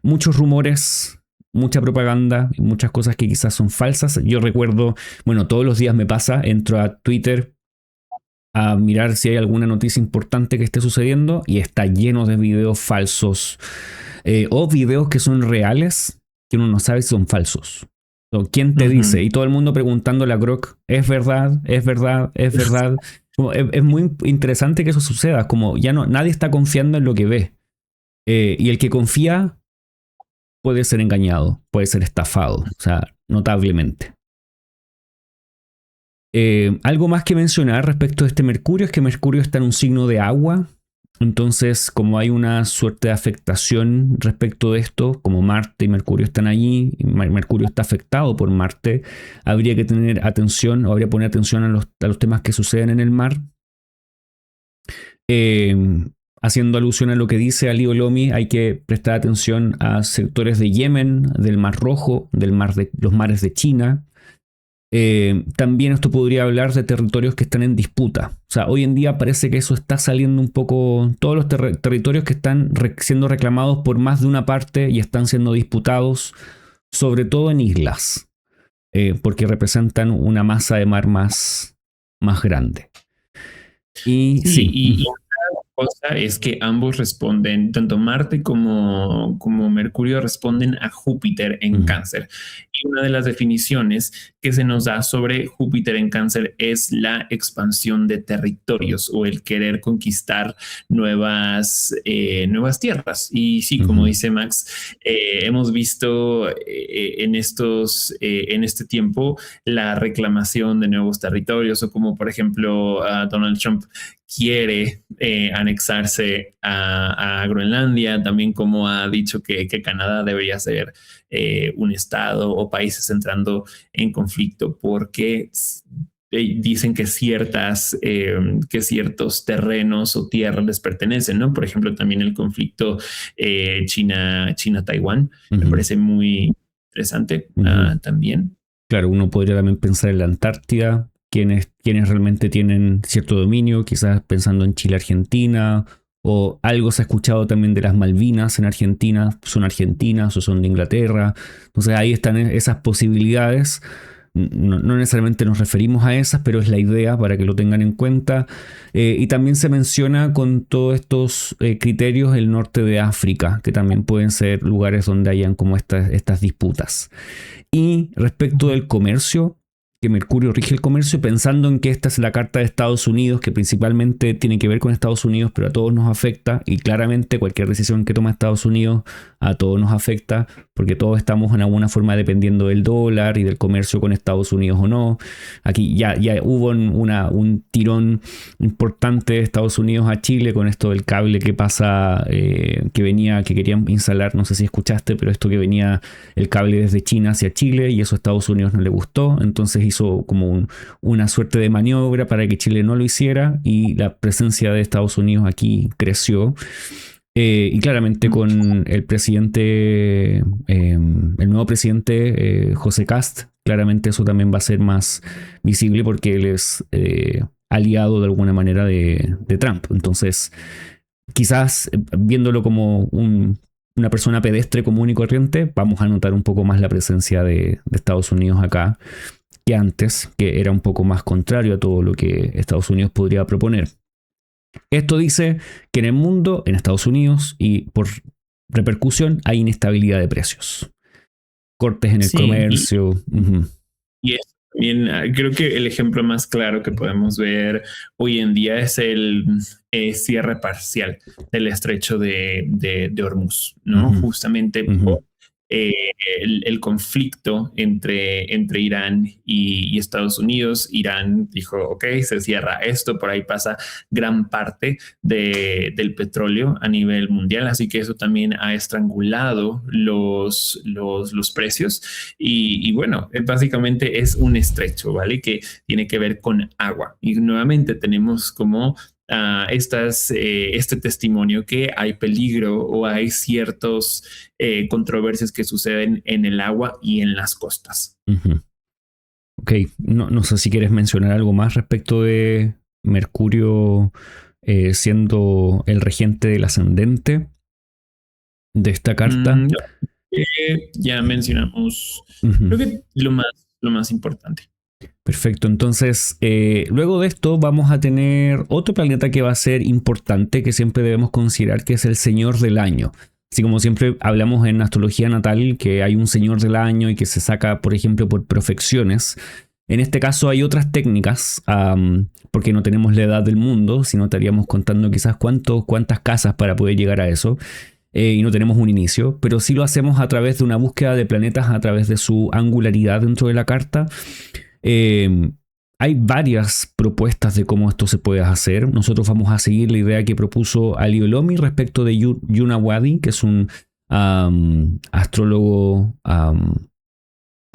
Muchos rumores, mucha propaganda, muchas cosas que quizás son falsas. Yo recuerdo, bueno, todos los días me pasa, entro a Twitter a mirar si hay alguna noticia importante que esté sucediendo y está lleno de videos falsos, o videos que son reales que uno no sabe si son falsos. O ¿quién te dice? Ujú. Y todo el mundo preguntando a Grok, ¿es verdad? ¿Es verdad? ¿Es verdad? Como, es muy interesante que eso suceda, como ya no, nadie está confiando en lo que ve. Y el que confía puede ser engañado, puede ser estafado, o sea, notablemente. Algo más que mencionar respecto de este Mercurio es que Mercurio está en un signo de agua. Entonces, como hay una suerte de afectación respecto de esto, como Marte y Mercurio están allí, y Mercurio está afectado por Marte, habría que tener atención, o habría que poner atención a los temas que suceden en el mar. Eh, Haciendo alusión a lo que dice Ali Olomi, hay que prestar atención a sectores de Yemen, del Mar Rojo, los mares de China. También esto podría hablar de territorios que están en disputa. O sea, hoy en día parece que eso está saliendo un poco, todos los territorios que están siendo reclamados por más de una parte y están siendo disputados, sobre todo en islas, porque representan una masa de mar más grande. Y Sí, sí. y cosa es que ambos responden, tanto Marte como Mercurio responden a Júpiter en Ujú, Cáncer. Y una de las definiciones que se nos da sobre Júpiter en Cáncer es la expansión de territorios o el querer conquistar nuevas tierras. Y sí, como ujú, dice Max, hemos visto en este tiempo la reclamación de nuevos territorios, o como por ejemplo Donald Trump quiere anexarse a Groenlandia, también como ha dicho que Canadá debería ser un estado, o países entrando en conflicto porque dicen que que ciertos terrenos o tierras les pertenecen, ¿no? Por ejemplo, también el conflicto China-Taiwán me parece muy interesante también. Claro, uno podría también pensar en la Antártida, quienes realmente tienen cierto dominio, quizás pensando en Chile, Argentina, o algo se ha escuchado también de las Malvinas en Argentina, son argentinas o son de Inglaterra. Entonces ahí están esas posibilidades. No necesariamente nos referimos a esas, pero es la idea para que lo tengan en cuenta. Y también se menciona con todos estos criterios el norte de África, que también pueden ser lugares donde hayan como estas disputas. Y respecto del comercio, que Mercurio rige el comercio, pensando en que esta es la carta de Estados Unidos, que principalmente tiene que ver con Estados Unidos, pero a todos nos afecta, y claramente cualquier decisión que toma Estados Unidos a todos nos afecta, porque todos estamos en alguna forma dependiendo del dólar y del comercio con Estados Unidos o no. Aquí ya hubo un tirón importante de Estados Unidos a Chile con esto del cable que pasa, que querían instalar, no sé si escuchaste, pero esto que venía el cable desde China hacia Chile, y eso a Estados Unidos no le gustó, entonces hizo como una suerte de maniobra para que Chile no lo hiciera, y la presencia de Estados Unidos aquí creció. Y claramente con el presidente, el nuevo presidente José Kast, claramente eso también va a ser más visible porque él es aliado de alguna manera de Trump. Entonces, quizás viéndolo como una persona pedestre común y corriente, vamos a notar un poco más la presencia de Estados Unidos acá que antes, que era un poco más contrario a todo lo que Estados Unidos podría proponer. Esto dice que en el mundo, en Estados Unidos, y por repercusión, hay inestabilidad de precios. Cortes en el comercio. Y eso también, creo que el ejemplo más claro que podemos ver hoy en día es el cierre parcial del estrecho de Hormuz, ¿no? Justamente por el conflicto entre Irán y Estados Unidos. Irán dijo, ok, se cierra esto, por ahí pasa gran parte del petróleo a nivel mundial, así que eso también ha estrangulado los precios y bueno, básicamente es un estrecho, ¿vale? Que tiene que ver con agua, y nuevamente tenemos como este testimonio que hay peligro o hay ciertos controversias que suceden en el agua y en las costas. Ok, no sé si quieres mencionar algo más respecto de Mercurio siendo el regente del ascendente de esta carta. Ya mencionamos, creo que lo más importante. Perfecto, entonces luego de esto vamos a tener otro planeta que va a ser importante, que siempre debemos considerar, que es el Señor del Año. Así como siempre hablamos en astrología natal que hay un Señor del Año y que se saca, por ejemplo, por profecciones. En este caso hay otras técnicas, porque no tenemos la edad del mundo, sino estaríamos contando quizás cuántas casas para poder llegar a eso. Y no tenemos un inicio, pero sí lo hacemos a través de una búsqueda de planetas, a través de su angularidad dentro de la carta. Hay varias propuestas de cómo esto se puede hacer. Nosotros vamos a seguir la idea que propuso Ali Olomi respecto de Yuna Wadi, que es un astrólogo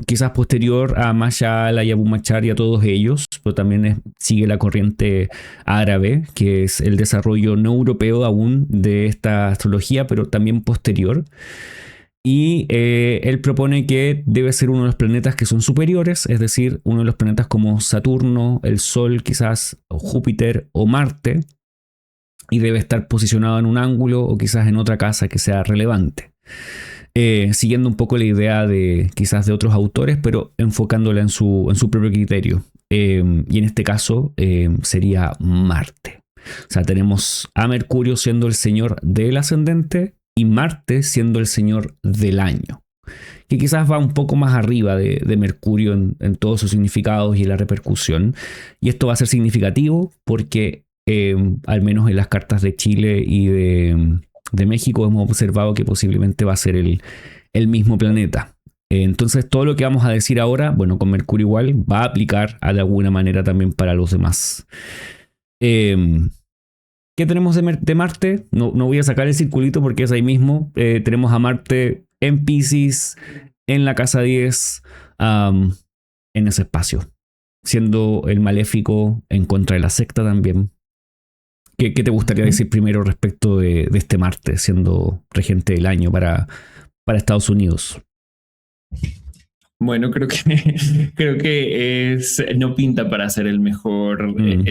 quizás posterior a Mashal, a Yabu Machar y a todos ellos, pero también sigue la corriente árabe, que es el desarrollo no europeo aún de esta astrología, pero también posterior. Y él propone que debe ser uno de los planetas que son superiores, es decir, uno de los planetas como Saturno, el Sol quizás, o Júpiter o Marte, y debe estar posicionado en un ángulo o quizás en otra casa que sea relevante. Siguiendo un poco la idea de quizás de otros autores, pero enfocándola en su propio criterio. Y en este caso sería Marte. O sea, tenemos a Mercurio siendo el señor del ascendente y Marte siendo el señor del año, que quizás va un poco más arriba de Mercurio en todos sus significados y la repercusión. Y esto va a ser significativo porque al menos en las cartas de Chile y de México hemos observado que posiblemente va a ser el mismo planeta. Entonces todo lo que vamos a decir ahora, bueno, con Mercurio igual, va a aplicar de alguna manera también para los demás. ¿Qué tenemos de Marte? No voy a sacar el circulito porque es ahí mismo. Tenemos a Marte en Pisces, en la casa 10, um, en ese espacio, siendo el maléfico en contra de la secta también. ¿Qué te gustaría decir primero respecto de este Marte siendo regente del año para Estados Unidos? Bueno, creo que creo que no pinta para ser el mejor año,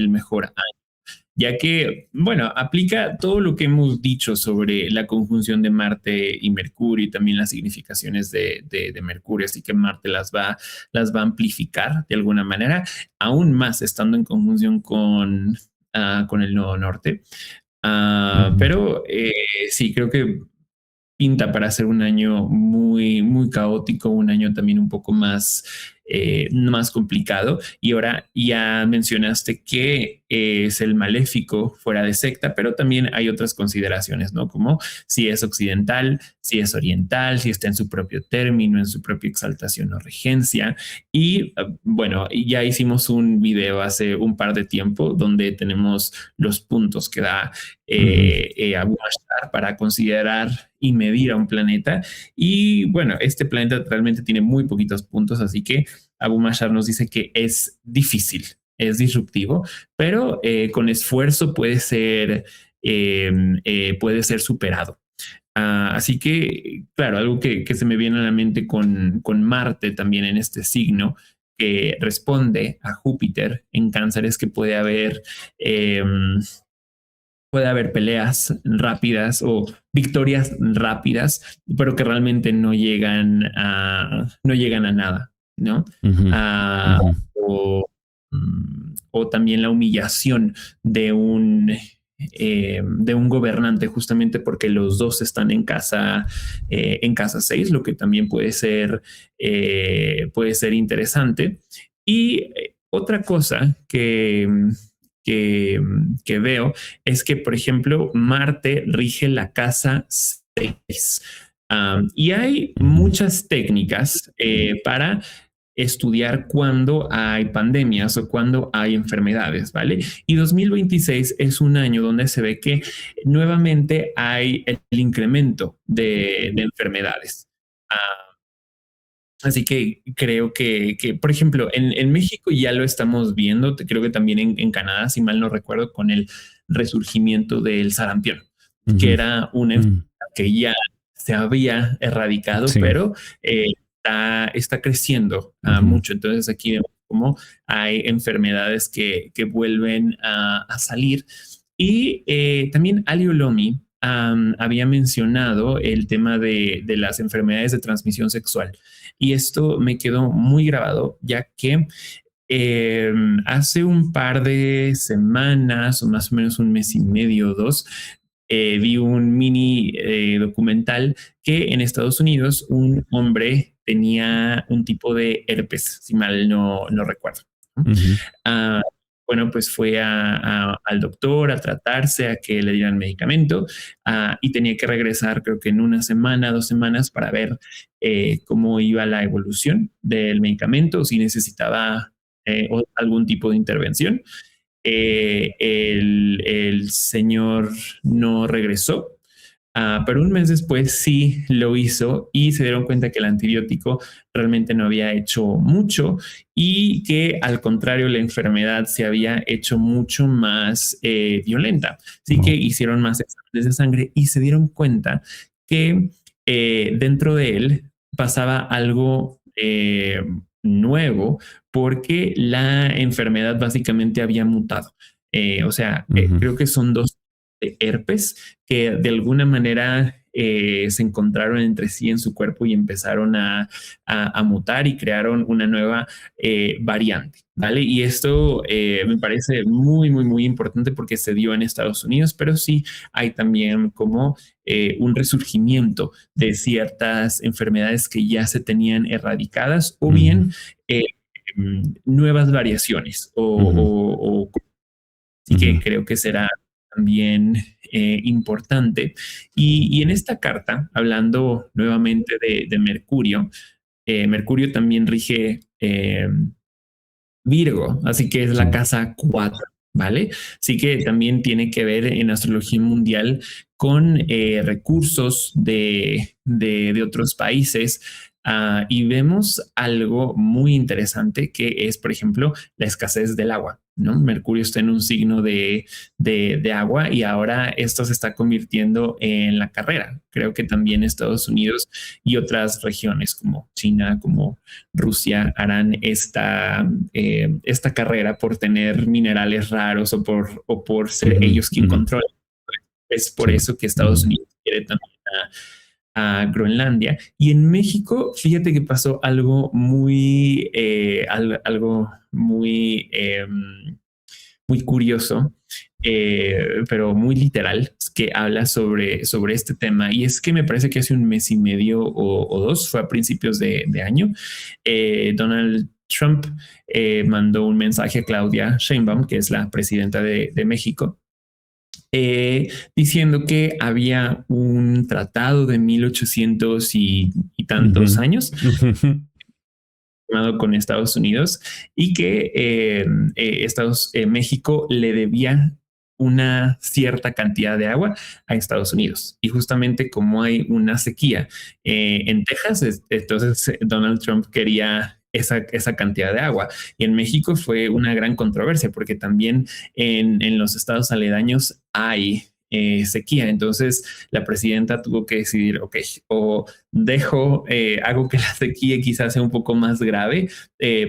ya que, bueno, aplica todo lo que hemos dicho sobre la conjunción de Marte y Mercurio y también las significaciones de Mercurio, así que Marte las va a amplificar de alguna manera, aún más estando en conjunción con el Nodo Norte. Pero sí, creo que pinta para ser un año muy, muy caótico, un año también un poco más complicado. Y ahora ya mencionaste que es el maléfico fuera de secta, pero también hay otras consideraciones, ¿no? Como si es occidental, si es oriental, si está en su propio término, en su propia exaltación o regencia. Y bueno, ya hicimos un video hace un par de tiempo donde tenemos los puntos que da Abu Mashtar para considerar y medir a un planeta. Y bueno, este planeta realmente tiene muy poquitos puntos, así que Abu Mashar nos dice que es difícil, es disruptivo, pero con esfuerzo puede ser superado. Así que, claro, algo que se me viene a la mente con Marte también en este signo que responde a Júpiter en Cáncer es que puede haber peleas rápidas o victorias rápidas, pero que realmente no llegan a nada, ¿no? Ah, o, o también la humillación de un gobernante, justamente porque los dos están en casa 6, lo que también puede ser interesante. Y otra cosa que veo es que, por ejemplo, Marte rige la casa 6. Y hay muchas técnicas para estudiar cuándo hay pandemias o cuándo hay enfermedades, ¿vale? Y 2026 es un año donde se ve que nuevamente hay el incremento de enfermedades. Así que creo que, por ejemplo, en México ya lo estamos viendo, creo que también en Canadá, si mal no recuerdo, con el resurgimiento del sarampión, que era una enfermedad que ya se había erradicado, Sí. pero está creciendo mucho. Entonces aquí vemos cómo hay enfermedades que vuelven a salir. Y también Ali Olomi había mencionado el tema de las enfermedades de transmisión sexual. Y esto me quedó muy grabado, ya que hace un par de semanas, o más o menos un mes y medio o dos, vi un mini documental que en Estados Unidos un hombre tenía un tipo de herpes, si mal no recuerdo. Uh, bueno, pues fue al doctor a tratarse, a que le dieran medicamento y tenía que regresar, creo que en una semana, 2 semanas, para ver cómo iba la evolución del medicamento, si necesitaba algún tipo de intervención. El señor no regresó, pero un mes después sí lo hizo y se dieron cuenta que el antibiótico realmente no había hecho mucho y que al contrario la enfermedad se había hecho mucho más violenta. Así que hicieron más exámenes de sangre y se dieron cuenta que dentro de él pasaba algo nuevo porque la enfermedad básicamente había mutado. O sea, creo que son dos de herpes que de alguna manera se encontraron entre sí en su cuerpo y empezaron a mutar y crearon una nueva variante, ¿vale? Y esto me parece muy, muy, muy importante porque se dio en Estados Unidos, pero sí hay también como un resurgimiento de ciertas enfermedades que ya se tenían erradicadas o bien nuevas variaciones así que creo que será también importante. Y en esta carta, hablando nuevamente de Mercurio, Mercurio también rige Virgo, así que es la casa 4. ¿vale? Sí que también tiene que ver en astrología mundial con recursos de otros países. Y vemos algo muy interesante que es, por ejemplo, la escasez del agua, ¿no? Mercurio está en un signo de agua y ahora esto se está convirtiendo en la carrera. Creo que también Estados Unidos y otras regiones como China, como Rusia, harán esta carrera por tener minerales raros o por ser ellos quien controla. Es por eso que Estados Unidos quiere también a Groenlandia. Y en México, fíjate que pasó algo muy, algo muy, muy curioso, pero muy literal, que habla sobre este tema. Y es que me parece que hace un mes y medio o dos, fue a principios de año, Donald Trump mandó un mensaje a Claudia Sheinbaum, que es la presidenta de México, diciendo que había un tratado de 1800 y tantos años firmado con Estados Unidos y que México le debía una cierta cantidad de agua a Estados Unidos. Y justamente como hay una sequía en Texas, entonces Donald Trump quería esa cantidad de agua. Y en México fue una gran controversia porque también en los estados aledaños hay sequía. Entonces la presidenta tuvo que decidir, ok, o hago que la sequía quizás sea un poco más grave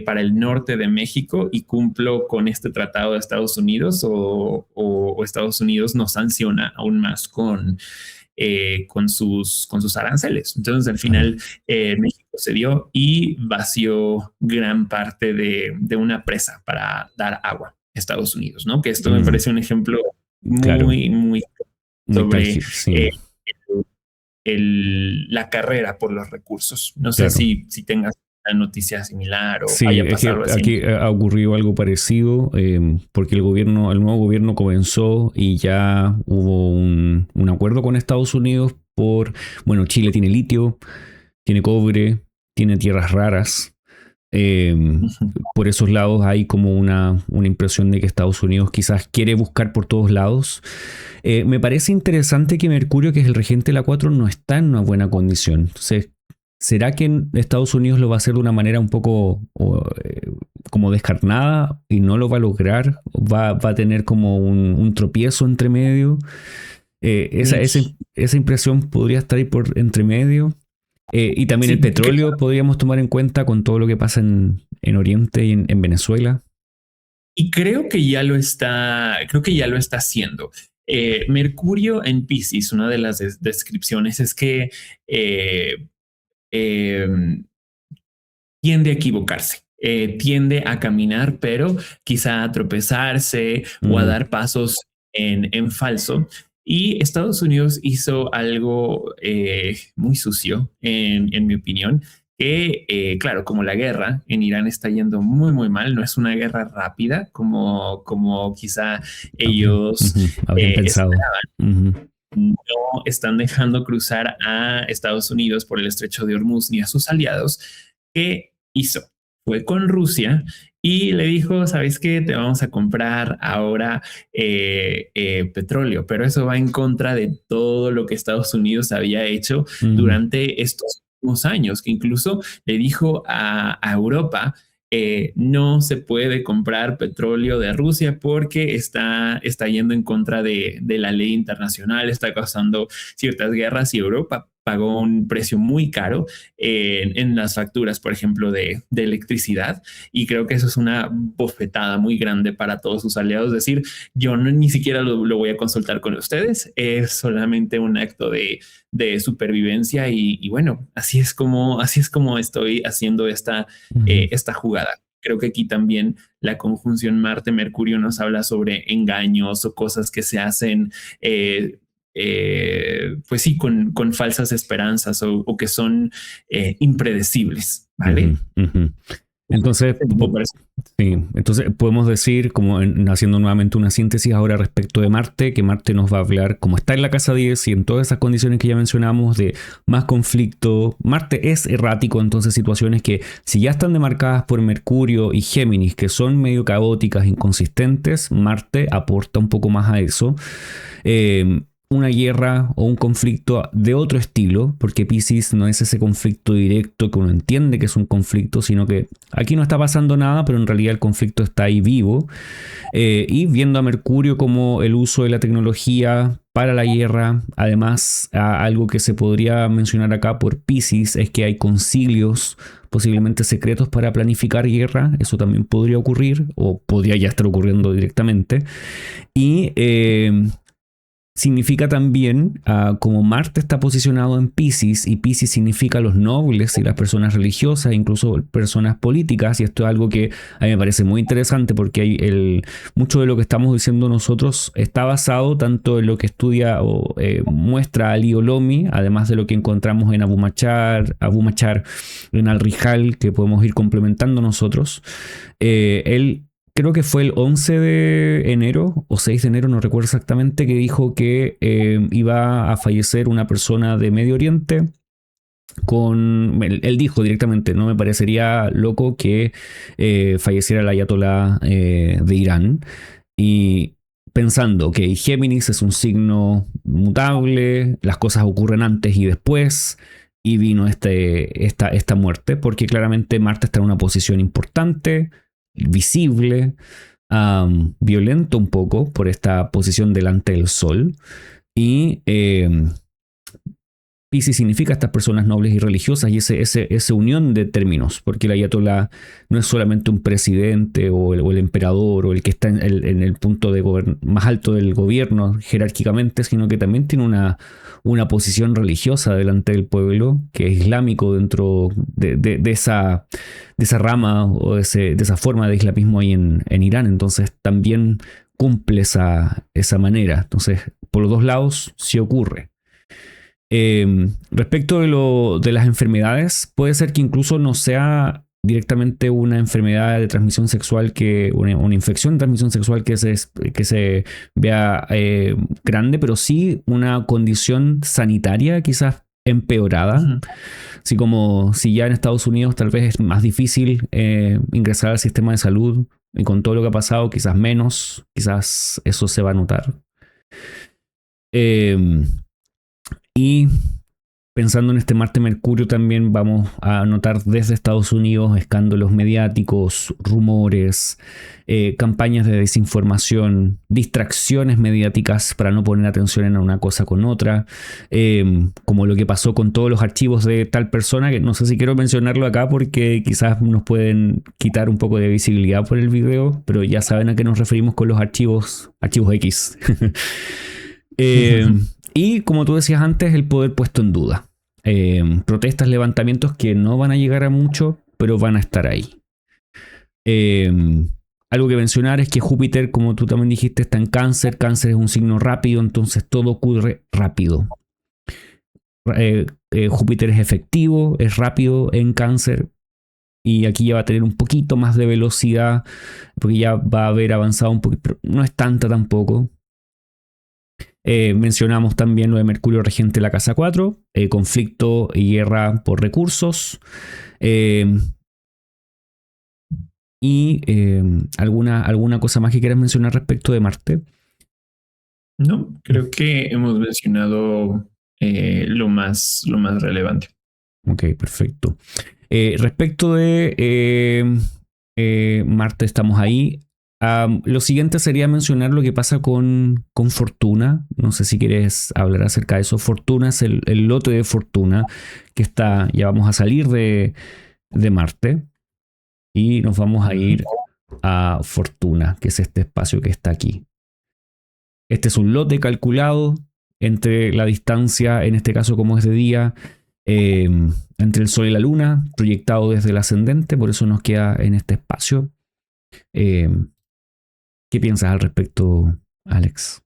para el norte de México y cumplo con este tratado de Estados Unidos o Estados Unidos nos sanciona aún más con sus aranceles. Entonces, al final, México cedió y vació gran parte de una presa para dar agua a Estados Unidos, ¿no? Que esto me parece un ejemplo muy sobre sí. La carrera por los recursos. No sé si tengas una noticia similar o haya pasado algo así. Aquí ha ocurrido algo parecido porque el nuevo gobierno comenzó y ya hubo un acuerdo con Estados Unidos bueno, Chile tiene litio, tiene cobre, tiene tierras raras. Por esos lados hay como una impresión de que Estados Unidos quizás quiere buscar por todos lados. Me parece interesante que Mercurio, que es el regente de la 4, no está en una buena condición. Entonces, ¿será que Estados Unidos lo va a hacer de una manera un poco como descarnada y no lo va a lograr? ¿Va a tener como un tropiezo entre medio? Esa impresión podría estar ahí por entre medio. Y también el petróleo podríamos tomar en cuenta con todo lo que pasa en Oriente y en Venezuela. Y creo que ya lo está haciendo. Mercurio en Piscis, una de las descripciones es que tiende a equivocarse. Tiende a caminar, pero quizá a tropezarse o a dar pasos en falso. Y Estados Unidos hizo algo muy sucio, en mi opinión, que claro, como la guerra en Irán está yendo muy mal, no es una guerra rápida como quizá ellos habrían pensado. No están dejando cruzar a Estados Unidos por el estrecho de Hormuz ni a sus aliados. ¿Qué hizo? Fue con Rusia y le dijo, ¿sabes qué? Te vamos a comprar ahora petróleo, pero eso va en contra de todo lo que Estados Unidos había hecho durante estos últimos años, que incluso le dijo a Europa, no se puede comprar petróleo de Rusia porque está yendo en contra de la ley internacional, está causando ciertas guerras y Europa pagó un precio muy caro en las facturas, por ejemplo, de electricidad. Y creo que eso es una bofetada muy grande para todos sus aliados. Es decir, yo ni siquiera lo voy a consultar con ustedes. Es solamente un acto de supervivencia. Y bueno, así es como estoy haciendo esta jugada. Creo que aquí también la conjunción Marte-Mercurio nos habla sobre engaños o cosas que se hacen pues sí, con falsas esperanzas o que son impredecibles, ¿vale? Entonces, Me parece. sí, entonces podemos decir, como haciendo nuevamente una síntesis ahora respecto de Marte, que Marte nos va a hablar, como está en la casa 10 y en todas esas condiciones que ya mencionamos, de más conflicto. Marte es errático, entonces situaciones que si ya están demarcadas por Mercurio y Géminis, que son medio caóticas, inconsistentes, Marte aporta un poco más a eso. Una guerra o un conflicto de otro estilo, porque Piscis no es ese conflicto directo que uno entiende que es un conflicto, sino que aquí no está pasando nada, pero en realidad el conflicto está ahí vivo. Y viendo a Mercurio como el uso de la tecnología para la guerra, además algo que se podría mencionar acá por Piscis es que hay concilios posiblemente secretos para planificar guerra, eso también podría ocurrir o podría ya estar ocurriendo directamente. Y significa también, como Marte está posicionado en Piscis, y Piscis significa los nobles y las personas religiosas, incluso personas políticas, y esto es algo que a mí me parece muy interesante porque mucho de lo que estamos diciendo nosotros está basado tanto en lo que estudia o muestra Ali Olomi, además de lo que encontramos en Abu Machar, en Al-Rihal, que podemos ir complementando nosotros. Él creo que fue el 11 de enero o 6 de enero, no recuerdo exactamente, que dijo que iba a fallecer una persona de Medio Oriente. Él dijo directamente, no me parecería loco que falleciera el ayatolá de Irán. Y pensando que Géminis es un signo mutable, las cosas ocurren antes y después, y vino esta muerte, porque claramente Marte está en una posición importante, visible, violento un poco por esta posición delante del Sol. Y Piscis significa estas personas nobles y religiosas y esa unión de términos, porque el ayatolá no es solamente un presidente o el emperador o el que está en el punto más alto del gobierno jerárquicamente, sino que también tiene una posición religiosa delante del pueblo, que es islámico dentro de esa rama o de esa forma de islamismo ahí en Irán. Entonces también cumple esa manera. Entonces, por los dos lados sí ocurre. Respecto de las enfermedades, puede ser que incluso no sea directamente una enfermedad de transmisión sexual, una infección de transmisión sexual que se vea grande, pero sí una condición sanitaria quizás empeorada. Ujú. Así como si ya en Estados Unidos tal vez es más difícil ingresar al sistema de salud, y con todo lo que ha pasado quizás menos, quizás eso se va a notar. Y pensando en este Marte-Mercurio también vamos a notar desde Estados Unidos escándalos mediáticos, rumores, campañas de desinformación, distracciones mediáticas para no poner atención en una cosa con otra, como lo que pasó con todos los archivos de tal persona, que no sé si quiero mencionarlo acá porque quizás nos pueden quitar un poco de visibilidad por el video, pero ya saben a qué nos referimos con los archivos X. Y como tú decías antes, el poder puesto en duda. Protestas, levantamientos que no van a llegar a mucho, pero van a estar ahí. Algo que mencionar es que Júpiter, como tú también dijiste, está en Cáncer. Cáncer es un signo rápido, entonces todo ocurre rápido. Júpiter es efectivo, es rápido en Cáncer. Y aquí ya va a tener un poquito más de velocidad, porque ya va a haber avanzado un poquito, pero no es tanta tampoco. Mencionamos también lo de Mercurio regente de la casa 4, conflicto y guerra por recursos. ¿Alguna cosa más que quieras mencionar respecto de Marte? No, creo que hemos mencionado lo más relevante. Ok, perfecto. Respecto de Marte, estamos ahí. Lo siguiente sería mencionar lo que pasa con Fortuna. No sé si quieres hablar acerca de eso. Fortuna es el lote de Fortuna que está, ya vamos a salir de Marte y nos vamos a ir a Fortuna, que es este espacio que está aquí. Este es un lote calculado entre la distancia, en este caso como es de día, entre el Sol y la Luna, proyectado desde el ascendente, por eso nos queda en este espacio. ¿Qué piensas al respecto, Alex?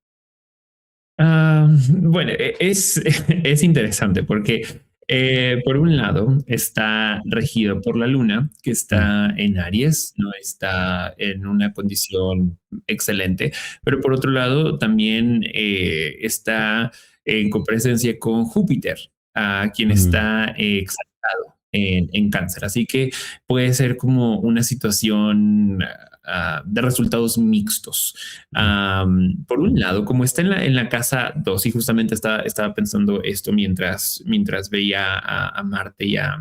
Bueno, es interesante porque Por un lado, está regido por la luna, que Mm, está en Aries, no está en una condición excelente, pero por otro lado, también está en copresencia con Júpiter, a quien mm, está exaltado en Cáncer. Así que puede ser como una situación de resultados mixtos. mm, Por un lado, como está en la casa 2 y justamente estaba pensando esto mientras veía a Marte y a,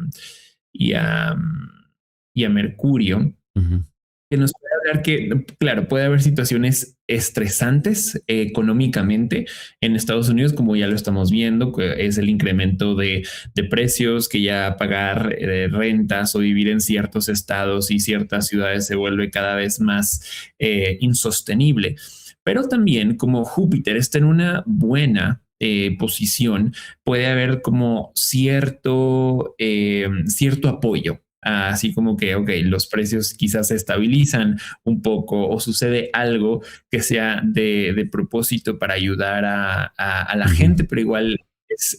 y a Mercurio, ujú, que nos puede hablar que, claro, puede haber situaciones estresantes económicamente en Estados Unidos, como ya lo estamos viendo, que es el incremento de precios, que ya pagar rentas o vivir en ciertos estados y ciertas ciudades se vuelve cada vez más insostenible. Pero también como Júpiter está en una buena posición, puede haber como cierto apoyo, así como que, ok, los precios quizás se estabilizan un poco o sucede algo que sea de propósito para ayudar a la ujú, gente, pero igual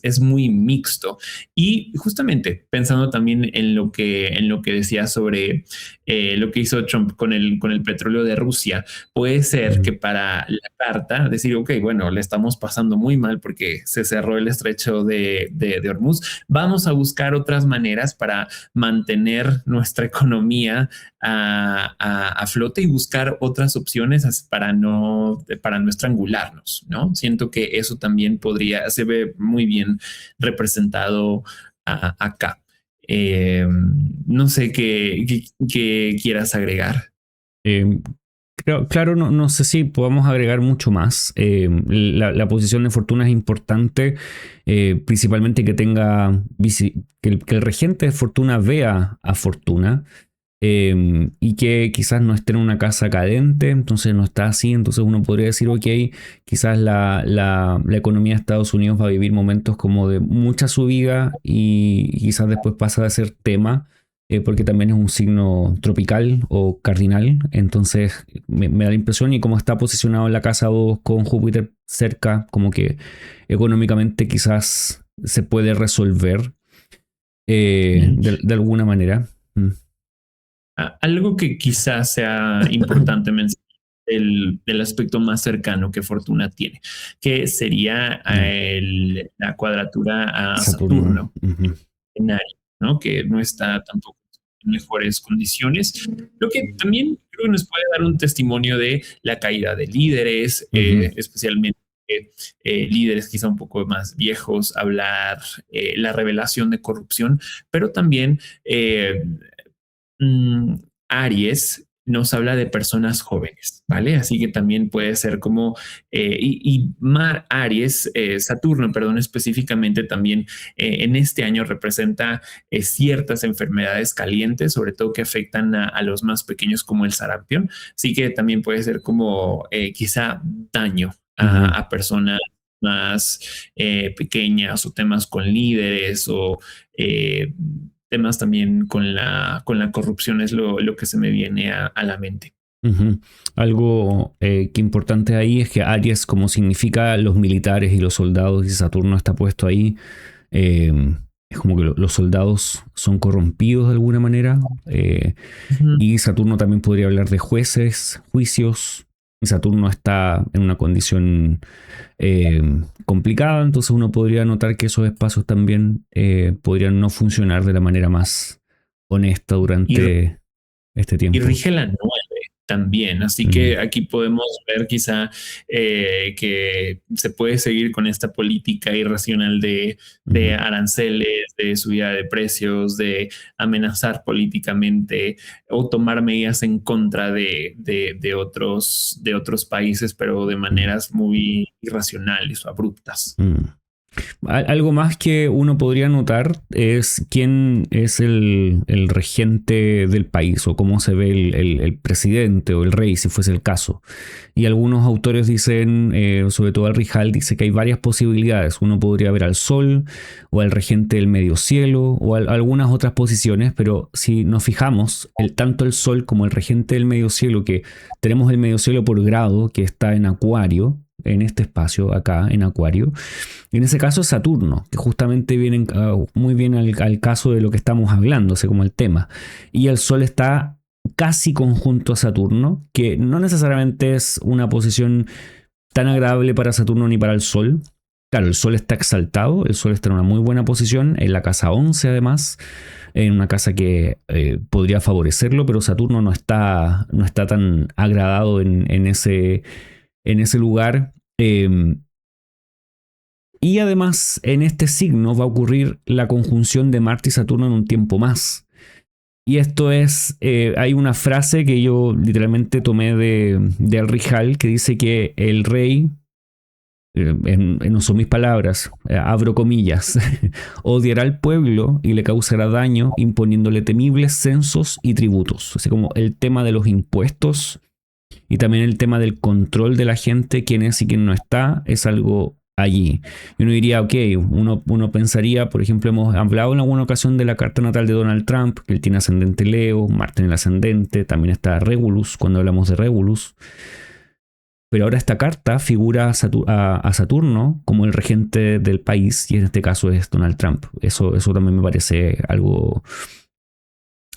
es muy mixto. Y justamente pensando también en lo que decía sobre lo que hizo Trump con el petróleo de Rusia, puede ser ujú, que para la carta decir, ok, bueno, le estamos pasando muy mal porque se cerró el estrecho de Hormuz, vamos a buscar otras maneras para mantener nuestra economía a flote y buscar otras opciones para no estrangularnos, ¿no? Siento que eso también se ve muy bien representado acá. No sé qué quieras agregar. eh, claro, no, no sé si podamos agregar mucho más. La posición de fortuna es importante, principalmente que tenga que el regente de fortuna vea a fortuna, y que quizás no esté en una casa cadente, entonces no está así, entonces uno podría decir, ok, quizás la economía de Estados Unidos va a vivir momentos como de mucha subida y quizás después pasa de ser tema, porque también es un signo tropical o cardinal, entonces me da la impresión y como está posicionado en la casa 2 con Júpiter cerca, como que económicamente quizás se puede resolver Bien. de alguna manera. Mm. Algo que quizás sea importante mencionar, el aspecto más cercano que Fortuna tiene, que sería Mm. la cuadratura a Saturno. Saturno Ujú, en Aries, ¿no? Que no está tampoco en mejores condiciones, lo que también creo que nos puede dar un testimonio de la caída de líderes, ujú, especialmente líderes quizá un poco más viejos, hablar la revelación de corrupción, pero también mm, Aries nos habla de personas jóvenes, ¿vale? Así que también puede ser como, Aries, Saturno, perdón, específicamente también en este año representa ciertas enfermedades calientes, sobre todo que afectan a los más pequeños como el sarampión. Así que también puede ser como quizá daño ujú, a personas más pequeñas o temas con líderes o eh, temas también con la corrupción es lo que se me viene a la mente. ujú. Algo que importante ahí es que Aries, como significa los militares y los soldados, y Saturno está puesto ahí, eh, es como que los soldados son corrompidos de alguna manera. Ujú. Y Saturno también podría hablar de jueces, juicios. Y Saturno está en una condición eh, complicada, entonces uno podría notar que esos espacios también podrían no funcionar de la manera más honesta Y durante este y tiempo. rige la 9 también, así Mm, que aquí podemos ver quizá que se puede seguir con esta política irracional de ujú, aranceles, de subida de precios, de amenazar políticamente o tomar medidas en contra de otros países, pero de mm, maneras muy irracionales o abruptas. mm. Algo más que uno podría notar es quién es el regente del país o cómo se ve el presidente o el rey, si fuese el caso. Y algunos autores dicen, sobre todo Rijal, dice que hay varias posibilidades. Uno podría ver al Sol o al regente del medio cielo o algunas otras posiciones, pero si nos fijamos, tanto el Sol como el regente del medio cielo, que tenemos el medio cielo por grado, que está en Acuario, en este espacio acá en Acuario. En ese caso es Saturno, que justamente viene muy bien al caso de lo que estamos hablando, así como el tema. Y el Sol está casi conjunto a Saturno, que no necesariamente es una posición tan agradable para Saturno ni para el Sol. Claro, el Sol está exaltado, el Sol está en una muy buena posición, en la casa 11 además, en una casa que podría favorecerlo, pero Saturno no está tan agradado en ese lugar. Y además en este signo va a ocurrir la conjunción de Marte y Saturno en un tiempo más. Y esto es, hay una frase que yo literalmente tomé de El Rijal que dice que el rey, no son mis palabras, abro comillas, odiará al pueblo y le causará daño imponiéndole temibles censos y tributos. Así como el tema de los impuestos y también el tema del control de la gente, quién es y quién no está, es algo allí. Y uno diría, ok, uno pensaría, por ejemplo, hemos hablado en alguna ocasión de la carta natal de Donald Trump, que él tiene ascendente Leo, Marte en el ascendente, también está Regulus, cuando hablamos de Regulus. Pero ahora esta carta figura a Saturno como el regente del país, y en este caso es Donald Trump. Eso también me parece algo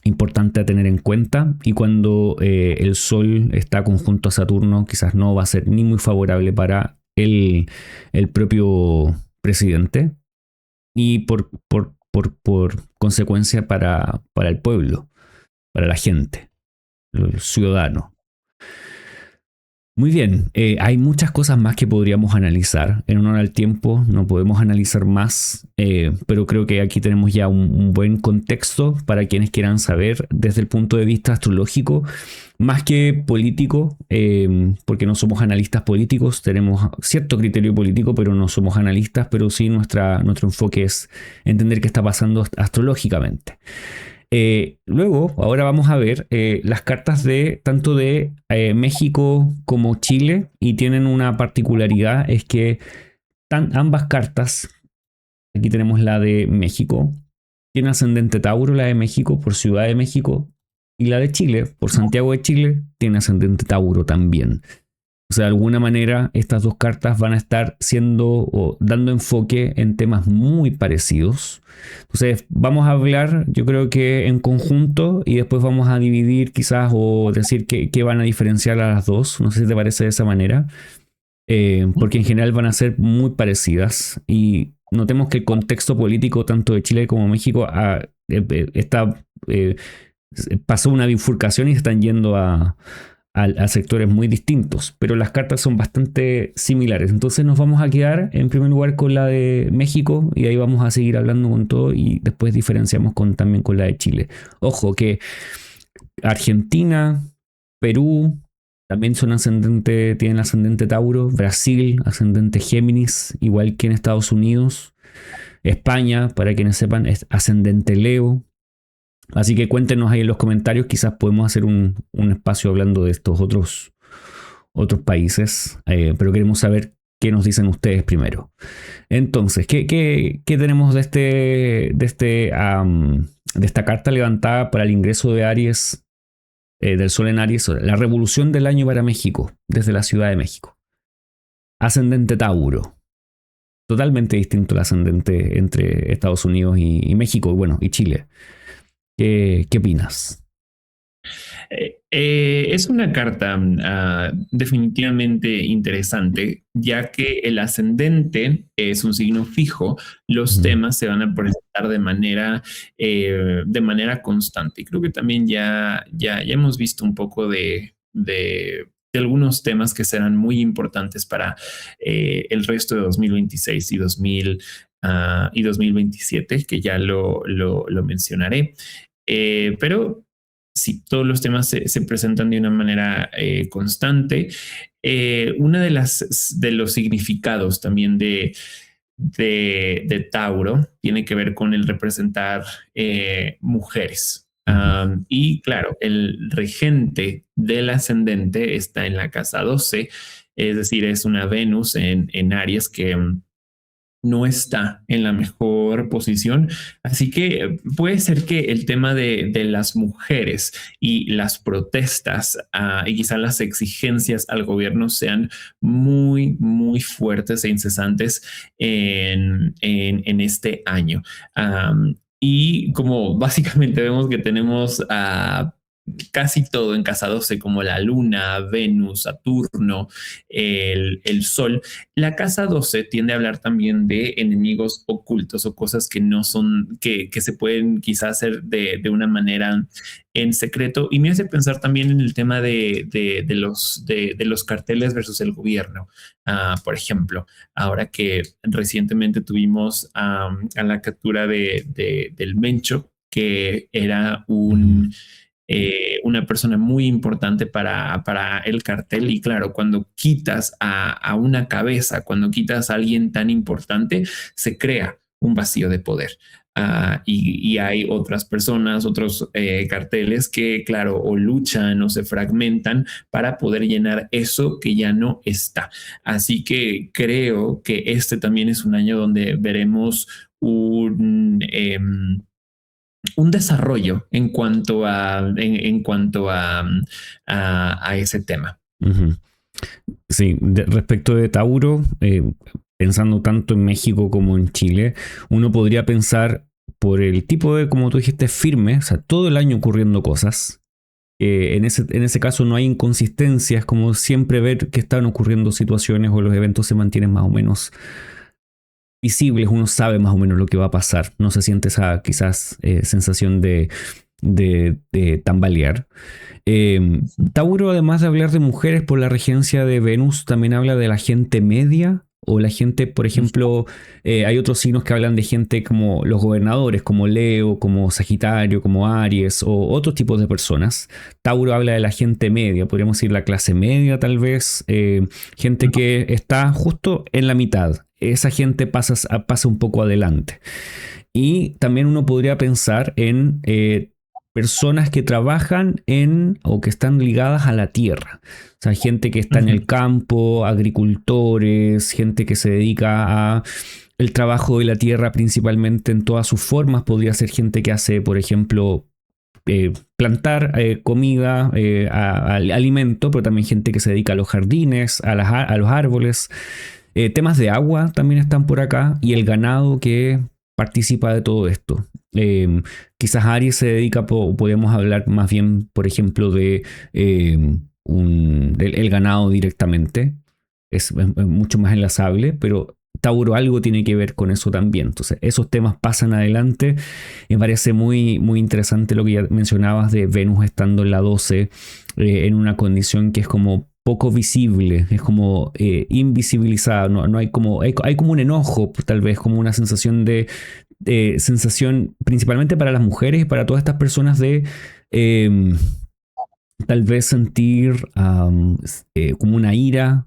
importante a tener en cuenta. Y cuando el Sol está conjunto a Saturno, quizás no va a ser ni muy favorable para el propio presidente y por consecuencia para el pueblo, para la gente, el ciudadano. Muy bien, hay muchas cosas más que podríamos analizar. En honor al tiempo no podemos analizar más, pero creo que aquí tenemos ya un buen contexto para quienes quieran saber desde el punto de vista astrológico, más que político, porque no somos analistas políticos, tenemos cierto criterio político, pero no somos analistas, pero sí nuestro enfoque es entender qué está pasando astrológicamente. Luego, ahora vamos a ver las cartas de tanto de México como Chile, y tienen una particularidad, es que ambas cartas, aquí tenemos la de México, tiene ascendente Tauro, la de México por Ciudad de México, y la de Chile por Santiago de Chile tiene ascendente Tauro también. O sea, de alguna manera estas dos cartas van a estar siendo o dando enfoque en temas muy parecidos. Entonces vamos a hablar, yo creo que en conjunto, y después vamos a dividir quizás o decir qué van a diferenciar a las dos. No sé si te parece de esa manera, porque en general van a ser muy parecidas. Y notemos que el contexto político tanto de Chile como México pasó una bifurcación y están yendo a sectores muy distintos, pero las cartas son bastante similares. Entonces nos vamos a quedar en primer lugar con la de México, y ahí vamos a seguir hablando con todo, y después diferenciamos también con la de Chile. Ojo que Argentina, Perú también tienen ascendente Tauro, Brasil ascendente Géminis, igual que en Estados Unidos. España, para quienes sepan, es ascendente Leo. Así que cuéntenos ahí en los comentarios, quizás podemos hacer un espacio hablando de estos otros países, pero queremos saber qué nos dicen ustedes primero. Entonces, ¿qué tenemos de esta carta levantada para el ingreso de Aries, del Sol en Aries, la revolución del año para México, desde la Ciudad de México? Ascendente Tauro. Totalmente distinto el ascendente entre Estados Unidos y México, y Chile. ¿Qué opinas? Es una carta definitivamente interesante, ya que el ascendente es un signo fijo. Los temas se van a presentar de manera constante. Y creo que también ya hemos visto un poco de algunos temas que serán muy importantes para el resto de 2026 y 2027, que ya lo mencionaré. Pero sí, todos los temas se presentan de una manera constante. Una de los significados también de Tauro tiene que ver con el representar mujeres. Y claro, el regente del ascendente está en la casa 12, es decir, es una Venus en Aries que no está en la mejor posición. Así que puede ser que el tema de las mujeres y las protestas y quizás las exigencias al gobierno sean muy, muy fuertes e incesantes en este año. Y como básicamente vemos que tenemos casi todo en casa 12, como la luna, Venus, Saturno, el sol. La casa 12 tiende a hablar también de enemigos ocultos o cosas que no son, que se pueden quizás hacer de una manera en secreto. Y me hace pensar también en el tema de los carteles versus el gobierno. Por ejemplo, ahora que recientemente tuvimos a la captura del Mencho, que era una persona muy importante para el cartel. Y claro, cuando quitas a una cabeza, cuando quitas a alguien tan importante, se crea un vacío de poder. Y hay otras personas, otros carteles que, claro, o luchan o se fragmentan para poder llenar eso que ya no está. Así que creo que este también es un año donde veremos un desarrollo en cuanto a ese tema. Ujú. Sí, respecto de Tauro, pensando tanto en México como en Chile, uno podría pensar por el tipo de, como tú dijiste, firme, o sea, todo el año ocurriendo cosas. En ese caso no hay inconsistencias, como siempre ver que están ocurriendo situaciones o los eventos se mantienen más o menos visibles, uno sabe más o menos lo que va a pasar, no se siente esa quizás sensación de tambalear. Tauro, además de hablar de mujeres por la regencia de Venus, también habla de la gente media o la gente, por ejemplo, hay otros signos que hablan de gente como los gobernadores, como Leo, como Sagitario, como Aries o otros tipos de personas. Tauro habla de la gente media, podríamos decir la clase media tal vez, gente que está justo en la mitad. Esa gente pasa un poco adelante. Y también uno podría pensar en personas que trabajan en o que están ligadas a la tierra. O sea, gente que está en el campo, agricultores, gente que se dedica a el trabajo de la tierra principalmente en todas sus formas. Podría ser gente que hace, por ejemplo, plantar comida, alimento, pero también gente que se dedica a los jardines, a los árboles. Temas de agua también están por acá y el ganado que participa de todo esto. Quizás Aries se dedica, podemos hablar más bien, por ejemplo, de el ganado directamente. Es mucho más enlazable, pero Tauro algo tiene que ver con eso también. Entonces, esos temas pasan adelante. Me parece muy, muy interesante lo que ya mencionabas de Venus estando en la 12, en una condición que es como poco visible, es como invisibilizada, no hay como, hay como un enojo, tal vez como una sensación sensación principalmente para las mujeres y para todas estas personas de tal vez sentir como una ira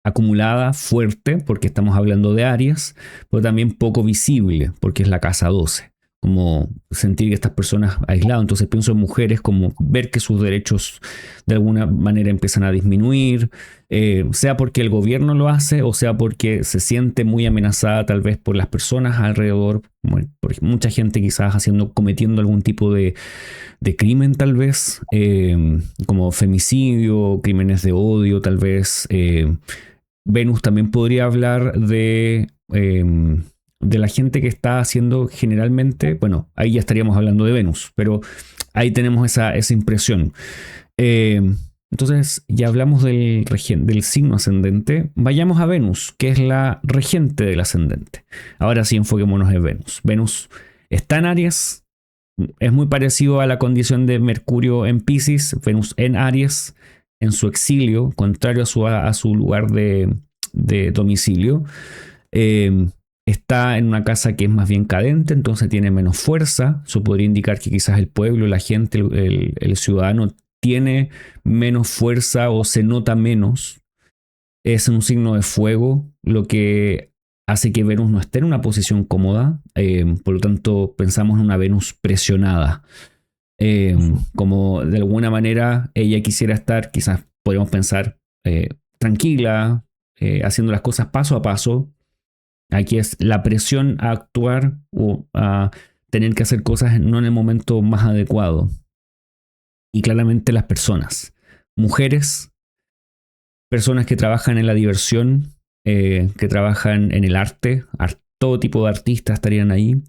acumulada fuerte, porque estamos hablando de Aries, pero también poco visible, porque es la casa 12. Como sentir que estas personas aisladas. Entonces pienso en mujeres como ver que sus derechos de alguna manera empiezan a disminuir, sea porque el gobierno lo hace o sea porque se siente muy amenazada tal vez por las personas alrededor, por mucha gente quizás cometiendo algún tipo de crimen tal vez, como femicidio, crímenes de odio tal vez. Venus también podría hablar de la gente que está haciendo generalmente, bueno, ahí ya estaríamos hablando de Venus, pero ahí tenemos esa impresión. Entonces, ya hablamos del signo ascendente. Vayamos a Venus, que es la regente del ascendente. Ahora sí, enfoquémonos en Venus. Venus está en Aries, es muy parecido a la condición de Mercurio en Piscis, Venus en Aries, en su exilio, contrario a su lugar de domicilio. Está en una casa que es más bien cadente, entonces tiene menos fuerza. Eso podría indicar que quizás el pueblo, la gente, el ciudadano tiene menos fuerza o se nota menos. Es un signo de fuego, lo que hace que Venus no esté en una posición cómoda. Por lo tanto, pensamos en una Venus presionada. Como de alguna manera ella quisiera estar, quizás podríamos pensar, tranquila, haciendo las cosas paso a paso, Aquí es la presión a actuar o a tener que hacer cosas no en el momento más adecuado. Y claramente las mujeres, personas que trabajan en la diversión, que trabajan en el arte, todo tipo de artistas estarían ahí.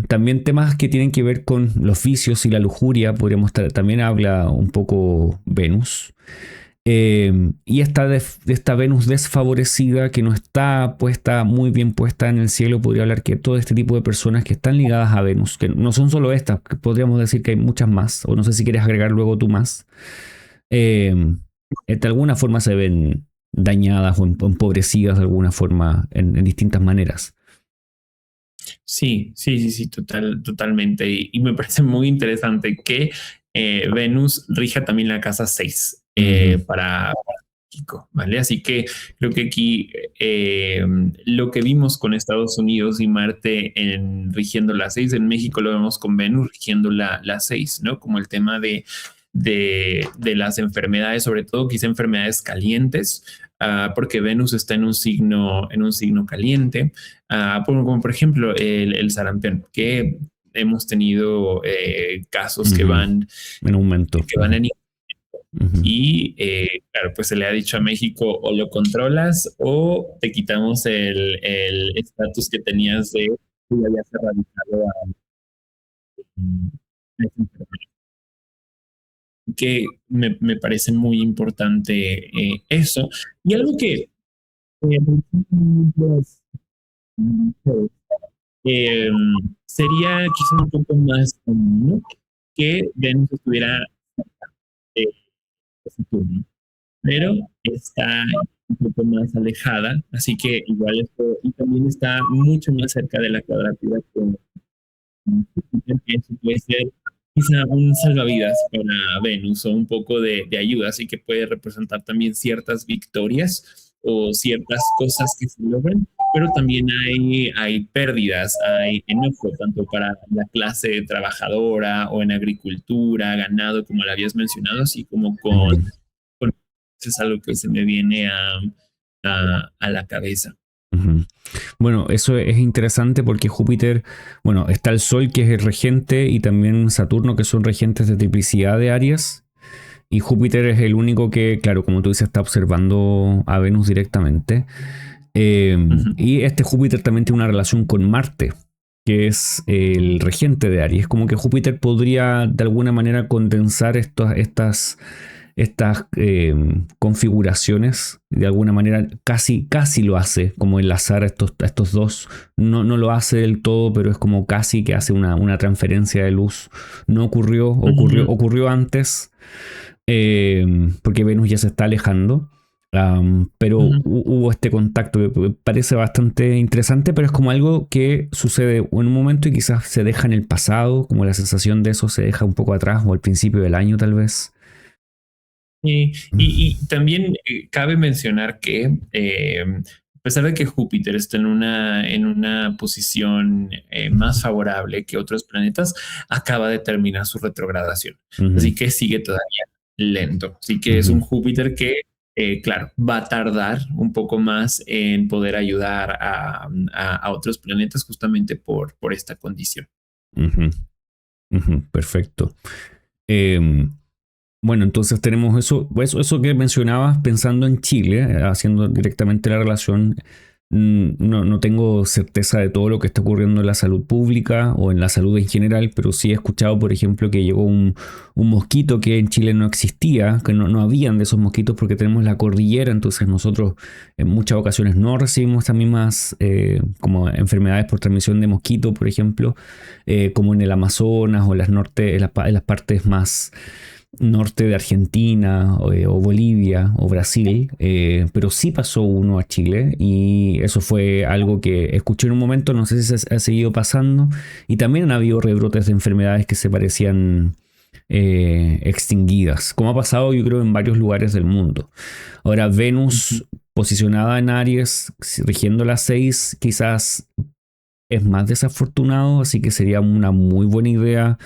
También temas que tienen que ver con los vicios y la lujuria, también habla un poco Venus. Y esta Venus desfavorecida que no está puesta muy bien puesta en el cielo, podría hablar que todo este tipo de personas que están ligadas a Venus, que no son solo estas, que podríamos decir que hay muchas más, o no sé si quieres agregar luego tú más, eh, de alguna forma se ven dañadas o empobrecidas de alguna forma en distintas maneras. Sí, totalmente. Y me parece muy interesante que Venus rija también la casa 6 para México, ¿vale? Así que creo que aquí lo que vimos con Estados Unidos y Marte rigiendo la 6, en México lo vemos con Venus rigiendo la 6, ¿no? Como el tema de las enfermedades, sobre todo quizá enfermedades calientes, porque Venus está en un signo caliente, como por ejemplo el sarampión, que hemos tenido casos que van en aumento. Que van en y claro, pues se le ha dicho a México o lo controlas o te quitamos el estatus que tenías de que ya habías erradicado a esa enfermedad. Que me parece muy importante eso. Y algo que eh, sería quizá un poco más común, ¿no? Que Venus estuviera de Saturno, pero está un poco más alejada, así que igual esto, y también está mucho más cerca de la cuadratura que eso puede ser quizá un salvavidas para Venus o un poco de ayuda, así que puede representar también ciertas victorias o ciertas cosas que se logran, pero también hay pérdidas, hay enojo, tanto para la clase trabajadora o en agricultura, ganado, como lo habías mencionado, así como con es algo que se me viene a la cabeza. Bueno, eso es interesante porque Júpiter, bueno, está el Sol que es el regente y también Saturno que son regentes de triplicidad de Aries. Y Júpiter es el único que, claro, como tú dices, está observando a Venus directamente. Y este Júpiter también tiene una relación con Marte, que es el regente de Aries. Como que Júpiter podría de alguna manera condensar estas configuraciones, de alguna manera casi lo hace, como enlazar a estos dos. No lo hace del todo, pero es como casi que hace una transferencia de luz. No ocurrió antes, porque Venus ya se está alejando. Pero hubo este contacto que parece bastante interesante, pero es como algo que sucede en un momento y quizás se deja en el pasado, como la sensación de eso se deja un poco atrás o al principio del año tal vez. Y también cabe mencionar que a pesar de que Júpiter está en una posición más favorable que otros planetas, acaba de terminar su retrogradación. Así que sigue todavía lento. Así que es un Júpiter que, claro, va a tardar un poco más en poder ayudar a otros planetas justamente por esta condición. Perfecto. Bueno, entonces tenemos eso que mencionabas pensando en Chile, haciendo directamente la relación. No tengo certeza de todo lo que está ocurriendo en la salud pública o en la salud en general, pero sí he escuchado, por ejemplo, que llegó un mosquito que en Chile no existía, que no habían de esos mosquitos porque tenemos la cordillera, entonces nosotros en muchas ocasiones no recibimos estas mismas como enfermedades por transmisión de mosquito, por ejemplo, como en el Amazonas o en las partes más norte de Argentina o Bolivia o Brasil, pero sí pasó uno a Chile y eso fue algo que escuché en un momento, no sé si se ha seguido pasando, y también han habido rebrotes de enfermedades que se parecían extinguidas, como ha pasado yo creo en varios lugares del mundo. Ahora Venus posicionada en Aries, rigiendo las 6, quizás es más desafortunado, así que sería una muy buena idea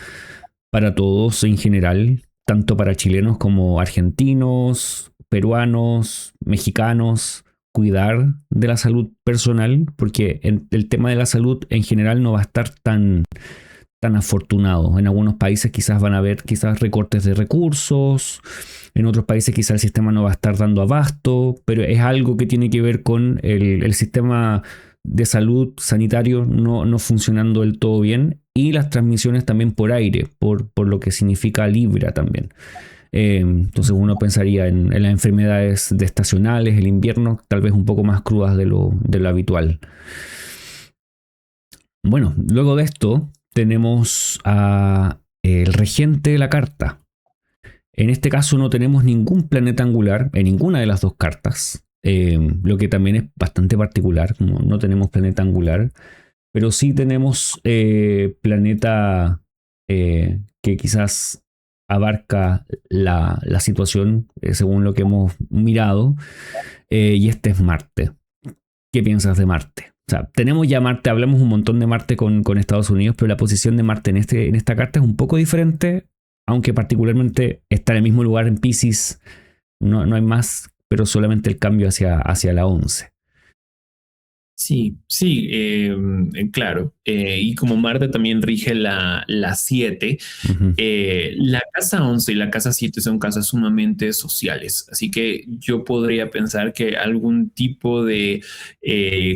para todos en general, tanto para chilenos como argentinos, peruanos, mexicanos, cuidar de la salud personal, porque el tema de la salud en general no va a estar tan afortunado. En algunos países quizás van a haber quizás recortes de recursos, en otros países quizás el sistema no va a estar dando abasto, pero es algo que tiene que ver con el sistema de salud sanitario no funcionando del todo bien, y las transmisiones también por aire, por lo que significa Libra también. Entonces uno pensaría en las enfermedades estacionales, el invierno, tal vez un poco más crudas de lo habitual. Bueno, luego de esto tenemos a el regente de la carta. En este caso no tenemos ningún planeta angular en ninguna de las dos cartas, lo que también es bastante particular, como no tenemos planeta angular, pero sí tenemos planeta que quizás abarca la situación según lo que hemos mirado, y este es Marte. ¿Qué piensas de Marte? O sea, tenemos ya Marte, hablamos un montón de Marte con Estados Unidos, pero la posición de Marte en esta carta es un poco diferente, aunque particularmente está en el mismo lugar en Piscis, no hay más, pero solamente el cambio hacia la 11. Sí, sí, claro. Y como Marte también rige la 7, Uh-huh. la casa 11 y la casa 7 son casas sumamente sociales. Así que yo podría pensar que algún tipo de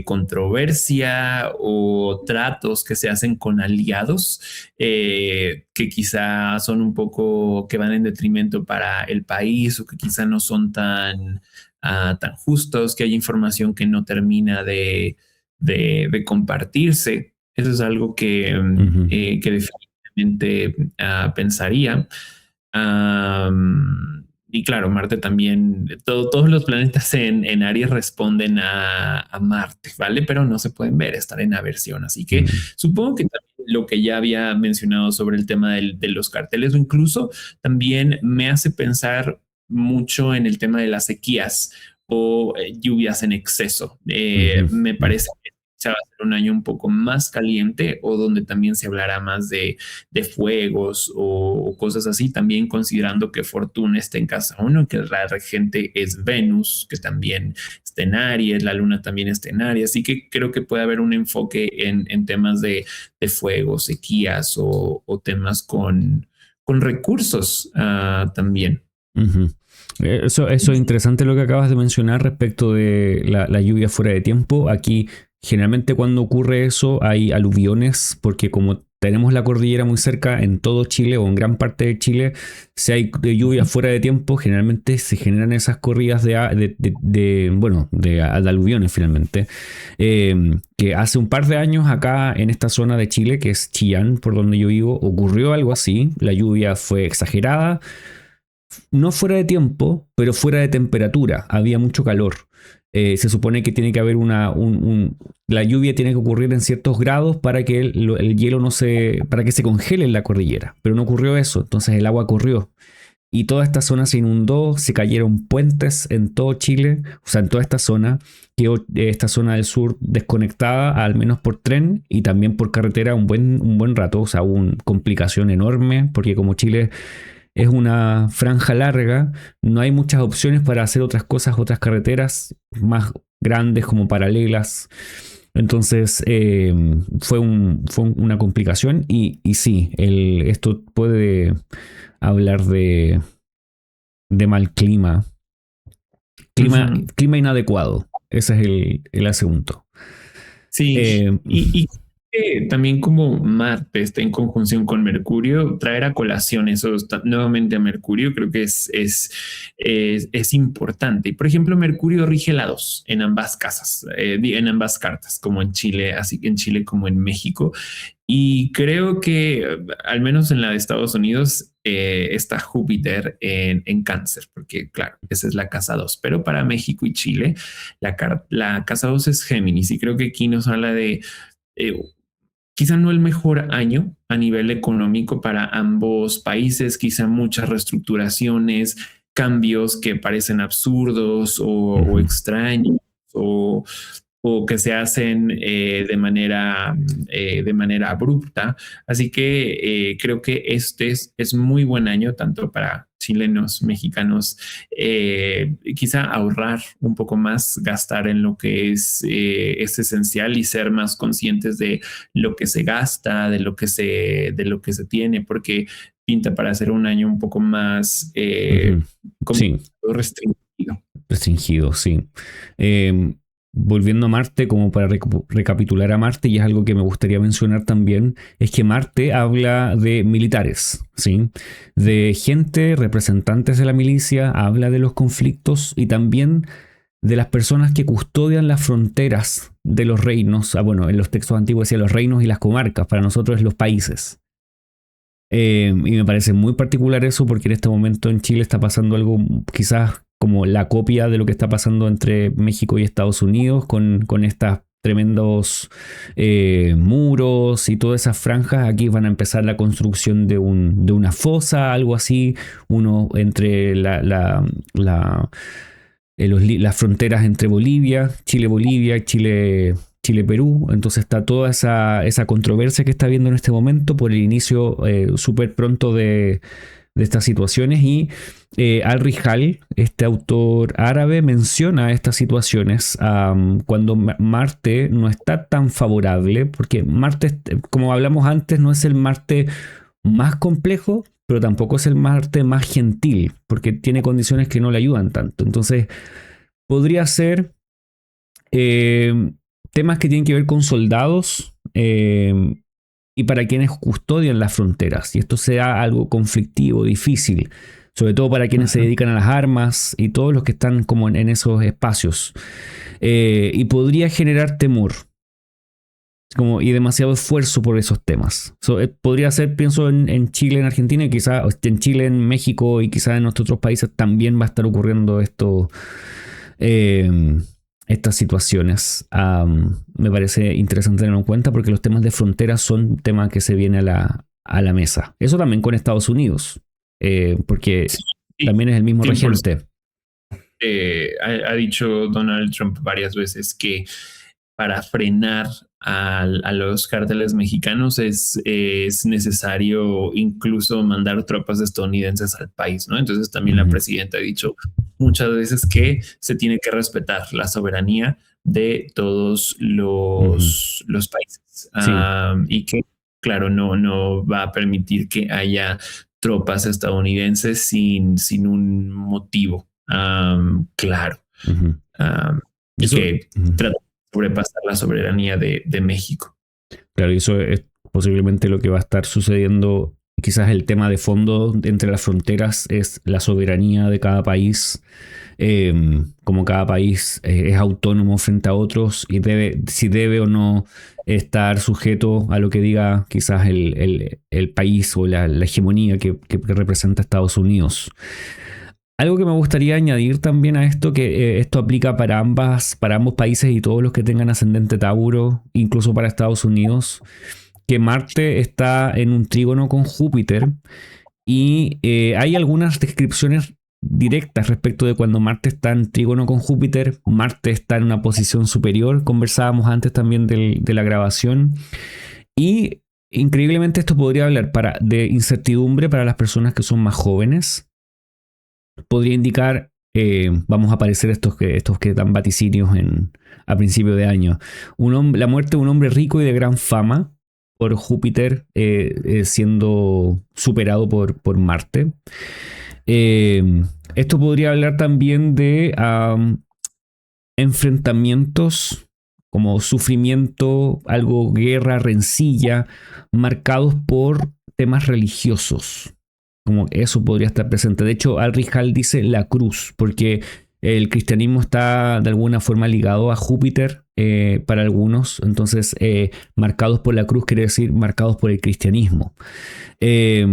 controversia o tratos que se hacen con aliados, que quizá son un poco, que van en detrimento para el país, o que quizá no son tan justos, que hay información que no termina de compartirse. Eso es algo Uh-huh. que definitivamente pensaría. Y claro, Marte también, todos los planetas en Aries responden a Marte, ¿vale? Pero no se pueden ver, estar en aversión. Así que Uh-huh. supongo que también lo que ya había mencionado sobre el tema de los carteles, o incluso también me hace pensar mucho en el tema de las sequías o lluvias en exceso. Uh-huh. Me parece que se va a ser un año un poco más caliente, o donde también se hablará más de fuegos o cosas así, también considerando que Fortuna está en casa 1, que la regente es Venus, que también está en Aries, la luna también está en Aries, así que creo que puede haber un enfoque en temas de fuego, sequías o temas con recursos también. Uh-huh. Eso es interesante lo que acabas de mencionar respecto de la lluvia fuera de tiempo. Aquí generalmente cuando ocurre eso hay aluviones, porque como tenemos la cordillera muy cerca en todo Chile o en gran parte de Chile, si hay lluvia fuera de tiempo, generalmente se generan esas corridas de aluviones finalmente. Que hace un par de años acá en esta zona de Chile, que es Chillán, por donde yo vivo, ocurrió algo así. La lluvia fue exagerada, no fuera de tiempo, pero fuera de temperatura. Había mucho calor. Se supone que tiene que haber la lluvia tiene que ocurrir en ciertos grados para que el hielo para que se congele en la cordillera. Pero no ocurrió eso. Entonces el agua corrió. Y toda esta zona se inundó, se cayeron puentes en todo Chile, o sea, en toda esta zona, quedó esta zona del sur desconectada, al menos por tren y también por carretera un buen rato. O sea, hubo una complicación enorme, porque como Chile es una franja larga, no hay muchas opciones para hacer otras cosas, otras carreteras más grandes como paralelas. Entonces fue una complicación, y sí, esto puede hablar de mal clima. Clima inadecuado. Ese es el asunto. Sí, Eh, y también como Marte está en conjunción con Mercurio, traer a colación eso nuevamente a Mercurio creo que es importante. Y por ejemplo, Mercurio rige la 2 en ambas casas, en ambas cartas, como en Chile, así que en Chile como en México. Y creo que al menos en la de Estados Unidos está Júpiter en Cáncer, porque claro, esa es la casa 2, pero para México y Chile la casa 2 es Géminis, y creo que aquí nos habla de eh, quizá no el mejor año a nivel económico para ambos países, quizá muchas reestructuraciones, cambios que parecen absurdos o uh-huh. extraños, o que se hacen de manera abrupta. Así que creo que este es muy buen año tanto para chilenos, mexicanos, quizá ahorrar un poco más, gastar en lo que es esencial y ser más conscientes de lo que se gasta, de lo que se tiene, porque pinta para hacer un año un poco más Ujú. como Sí, restringido. restringido, sí. Eh, Volviendo a Marte, como para recapitular a Marte, y es algo que me gustaría mencionar también, es que Marte habla de militares, ¿sí? De gente, representantes de la milicia, habla de los conflictos y también de las personas que custodian las fronteras de los reinos. Ah, bueno, en los textos antiguos decía los reinos y las comarcas, para nosotros los países. Y me parece muy particular eso porque en este momento en Chile está pasando algo quizás como la copia de lo que está pasando entre México y Estados Unidos con estas tremendos muros y todas esas franjas. Aquí van a empezar la construcción de una fosa, algo así, uno entre las fronteras entre Bolivia, Chile-Bolivia, Chile-Perú. Entonces está toda esa controversia que está habiendo en este momento por el inicio súper pronto de estas situaciones. Y Al Hall, este autor árabe, menciona estas situaciones cuando Marte no está tan favorable, porque Marte, como hablamos antes, no es el Marte más complejo, pero tampoco es el Marte más gentil, porque tiene condiciones que no le ayudan tanto. Entonces, podría ser eh, temas que tienen que ver con soldados y para quienes custodian las fronteras. Y esto sea algo conflictivo, difícil, sobre todo para quienes se Ujú. dedican a las armas y todos los que están como en esos espacios. Y podría generar temor como, y demasiado esfuerzo por esos temas. Podría ser, pienso, en Chile, en Argentina, y quizá en Chile, en México y quizá en nuestros otros países también va a estar ocurriendo esto, eh, estas situaciones. Me parece interesante tenerlo en cuenta porque los temas de frontera son temas que se vienen a la mesa. Eso también con Estados Unidos, porque Sí, también es el mismo 100%. regente. Ha dicho Donald Trump varias veces que para frenar a los cárteles mexicanos es necesario incluso mandar tropas estadounidenses al país, ¿no? Entonces también la Ujú, presidenta ha dicho muchas veces que se tiene que respetar la soberanía de todos ujú. los países. Sí, Y que, claro, no va a permitir que haya tropas estadounidenses sin un motivo claro. ujú. Um, y Eso, que ujú. trata de sobrepasar la soberanía de México. Claro, y eso es posiblemente lo que va a estar sucediendo. Quizás el tema de fondo entre las fronteras es la soberanía de cada país, como cada país es autónomo frente a otros y debe, si debe o no estar sujeto a lo que diga quizás el país o la hegemonía que representa Estados Unidos. Algo que me gustaría añadir también a esto, que esto aplica para ambos países y todos los que tengan ascendente Tauro, incluso para Estados Unidos, que Marte está en un trígono con Júpiter y hay algunas descripciones directas respecto de cuando Marte está en trígono con Júpiter. Marte está en una posición superior, conversábamos antes también de la grabación, y increíblemente esto podría hablar de incertidumbre para las personas que son más jóvenes. Podría indicar, vamos a aparecer estos que dan vaticinios a principio de año. La muerte de un hombre rico y de gran fama por Júpiter siendo superado por Marte. Esto podría hablar también de enfrentamientos como sufrimiento, algo guerra, rencilla, marcados por temas religiosos. Como eso podría estar presente. De hecho, Al-Rihal dice la cruz, porque el cristianismo está de alguna forma ligado a Júpiter para algunos. Entonces, marcados por la cruz quiere decir marcados por el cristianismo. Y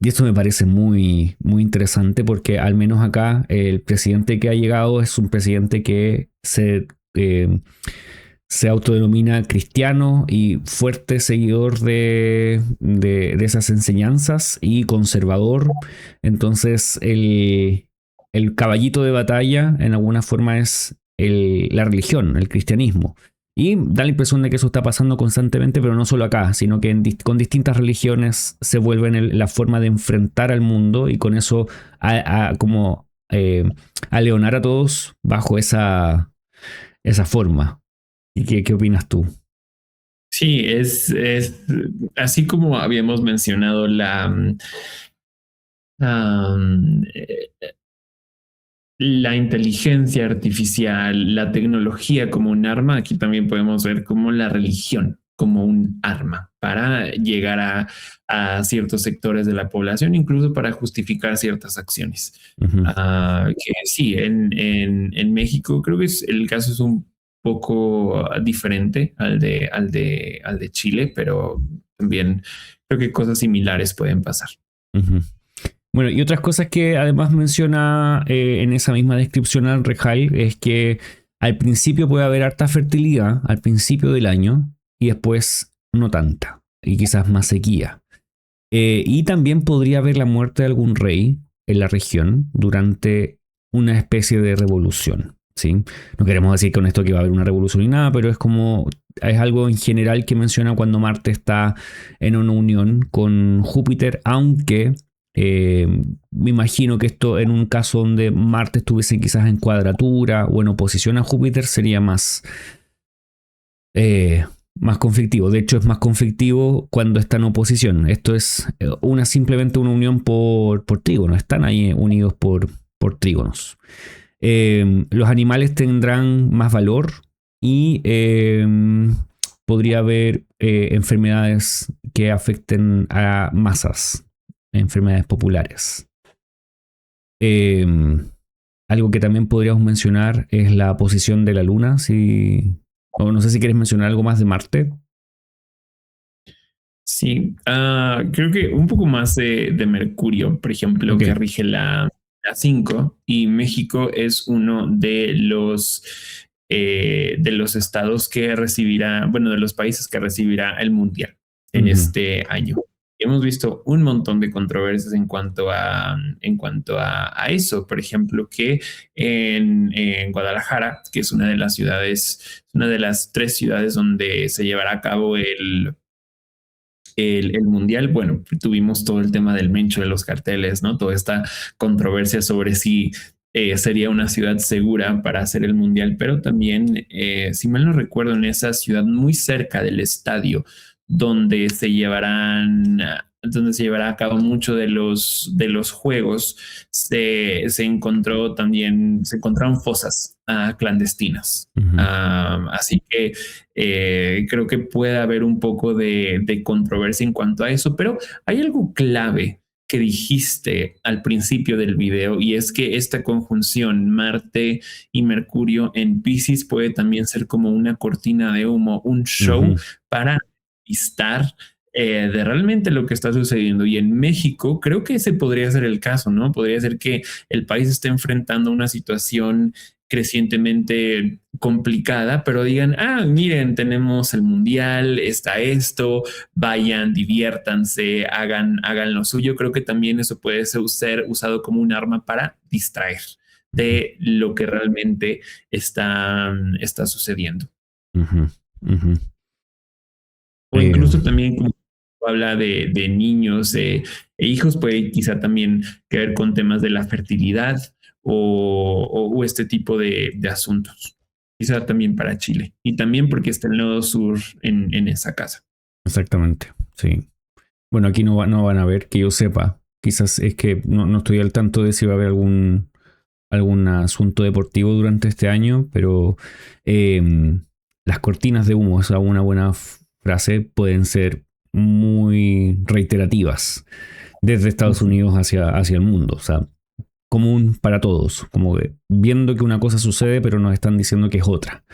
esto me parece muy, muy interesante porque al menos acá el presidente que ha llegado es un presidente que se autodenomina cristiano y fuerte seguidor de esas enseñanzas y conservador. Entonces el caballito de batalla en alguna forma es la religión, el cristianismo. Y da la impresión de que eso está pasando constantemente, pero no solo acá, sino que con distintas religiones se vuelven la forma de enfrentar al mundo y con eso como aleonar a todos bajo esa forma. ¿Y qué opinas tú? Sí, es así como habíamos mencionado um, la inteligencia artificial, la tecnología como un arma, aquí también podemos ver como la religión como un arma para llegar a ciertos sectores de la población, incluso para justificar ciertas acciones. Uh-huh. Que sí, en México creo que el caso es un poco diferente al de Chile, pero también creo que cosas similares pueden pasar. Uh-huh. Bueno, y otras cosas que además menciona en esa misma descripción al Rejal es que al principio puede haber harta fertilidad, al principio del año, y después no tanta, y quizás más sequía. Y también podría haber la muerte de algún rey en la región durante una especie de revolución, ¿sí? No queremos decir con esto que va a haber una revolución ni nada, pero es algo en general que menciona cuando Marte está en una unión con Júpiter, aunque me imagino que esto en un caso donde Marte estuviese quizás en cuadratura o en oposición a Júpiter sería más conflictivo. De hecho, es más conflictivo cuando está en oposición. Esto es simplemente una unión por trígonos. Están ahí unidos por trígonos. Los animales tendrán más valor y podría haber enfermedades que afecten a masas. Enfermedades populares. Algo que también podríamos mencionar es la posición de la Luna. O no sé si quieres mencionar algo más de Marte. Sí, creo que un poco más de Mercurio, por ejemplo, que rige la 5, y México es uno de los estados que recibirá, bueno, de los países que recibirá el Mundial en este año. Hemos visto un montón de controversias en cuanto a eso. Por ejemplo, que en Guadalajara, que es una de las 3 ciudades donde se llevará a cabo el Mundial, bueno, tuvimos todo el tema del mencho de los carteles, ¿no? Toda esta controversia sobre si sería una ciudad segura para hacer el Mundial, pero también, si mal no recuerdo, en esa ciudad muy cerca del estadio, donde se llevará a cabo mucho de los juegos, se encontraron fosas clandestinas. Uh-huh. Así que creo que puede haber un poco de controversia en cuanto a eso, pero hay algo clave que dijiste al principio del video, y es que esta conjunción Marte y Mercurio en Piscis puede también ser como una cortina de humo, un show uh-huh. para estar de realmente lo que está sucediendo. Y en México creo que ese podría ser el caso, ¿no? Podría ser que el país esté enfrentando una situación crecientemente complicada, pero digan, miren, tenemos el Mundial, está esto, vayan, diviértanse, hagan lo suyo. Creo que también eso puede ser usado como un arma para distraer de lo que realmente está sucediendo. Uh-huh. Uh-huh. O incluso también, como habla de niños e hijos, puede quizá también que ver con temas de la fertilidad o este tipo de asuntos. Quizá también para Chile. Y también porque está el nodo sur en esa casa. Exactamente, sí. Bueno, aquí no van a ver, que yo sepa. Quizás es que no estoy al tanto de si va a haber algún asunto deportivo durante este año, pero las cortinas de humo es una buena frase, pueden ser muy reiterativas desde Estados Unidos hacia el mundo. O sea, común para todos, como que viendo que una cosa sucede, pero nos están diciendo que es otra.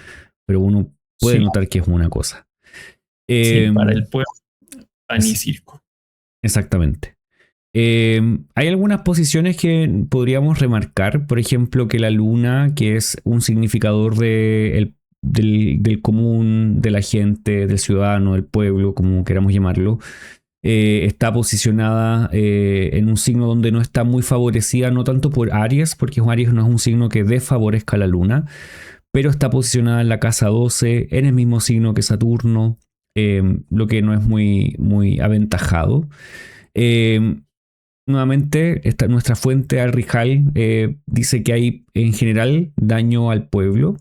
Pero uno puede notar que es una cosa. Para el pueblo, pan y circo. Exactamente. Hay algunas posiciones que podríamos remarcar, por ejemplo, que la luna, que es un significador del común, de la gente, del ciudadano, del pueblo, como queramos llamarlo, está posicionada en un signo donde no está muy favorecida, no tanto por Aries, porque Aries no es un signo que desfavorezca a la luna, pero está posicionada en la casa 12, en el mismo signo que Saturno, lo que no es muy aventajado. Nuevamente, nuestra fuente Al-Rihal dice que hay en general daño al pueblo,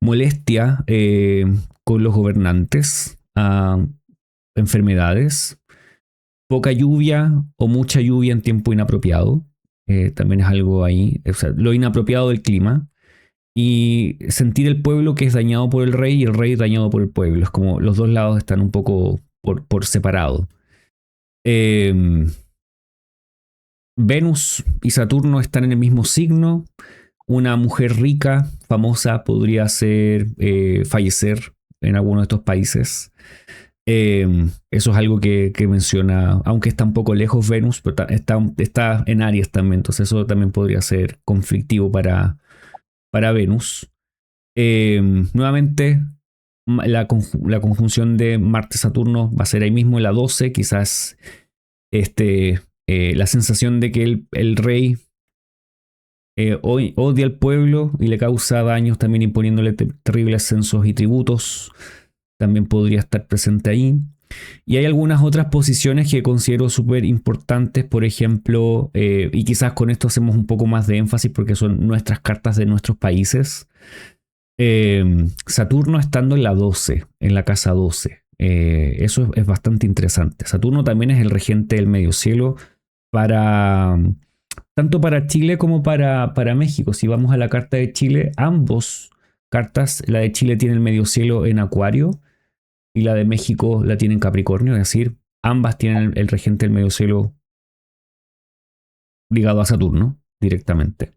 molestia con los gobernantes, enfermedades, poca lluvia o mucha lluvia en tiempo inapropiado. También es algo ahí, o sea, lo inapropiado del clima. Y sentir el pueblo que es dañado por el rey y el rey dañado por el pueblo. Es como los dos lados están un poco por separado. Venus y Saturno están en el mismo signo. Una mujer rica, famosa, podría fallecer en alguno de estos países. Eso es algo que menciona, aunque está un poco lejos Venus, pero está en Aries también, entonces eso también podría ser conflictivo para Venus. Nuevamente, la conjunción de Marte-Saturno va a ser ahí mismo en la 12, quizás la sensación de que el rey odia al pueblo y le causa daños también imponiéndole terribles censos y tributos, también podría estar presente ahí. Y hay algunas otras posiciones que considero súper importantes, por ejemplo, y quizás con esto hacemos un poco más de énfasis porque son nuestras cartas de nuestros países. Saturno estando en la 12, en la casa 12. Eso es bastante interesante. Saturno también es el regente del medio cielo tanto para Chile como para México. Si vamos a la carta de Chile, ambos cartas, la de Chile tiene el medio cielo en Acuario y la de México la tiene en Capricornio, es decir, ambas tienen el regente del medio cielo ligado a Saturno directamente.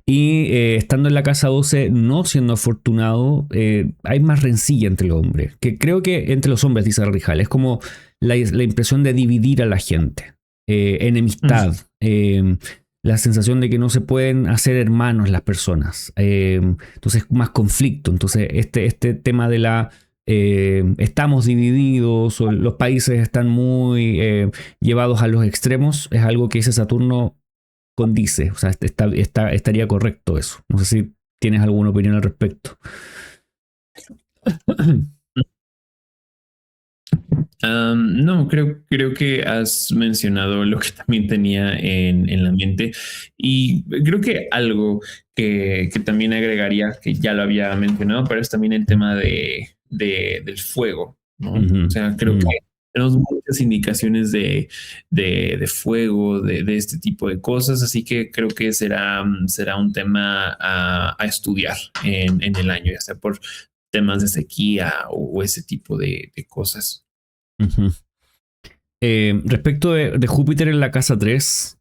Y estando en la casa 12, no siendo afortunado, hay más rencilla entre los hombres. Que creo que entre los hombres, dice Rijal, es como la impresión de dividir a la gente. Enemistad. La sensación de que no se pueden hacer hermanos las personas. Entonces, más conflicto. Entonces, este tema de estamos divididos o los países están muy llevados a los extremos, es algo que ese Saturno condice, o sea, estaría correcto eso. No sé si tienes alguna opinión al respecto. No, creo que has mencionado lo que también tenía en la mente y creo que algo que también agregaría, que ya lo había mencionado, pero es también el tema del fuego, ¿no? O sea, creo que tenemos muchas indicaciones de fuego, de este tipo de cosas, así que creo que será un tema a estudiar en el año, ya sea por temas de sequía o ese tipo de cosas. Respecto de Júpiter en la casa 3,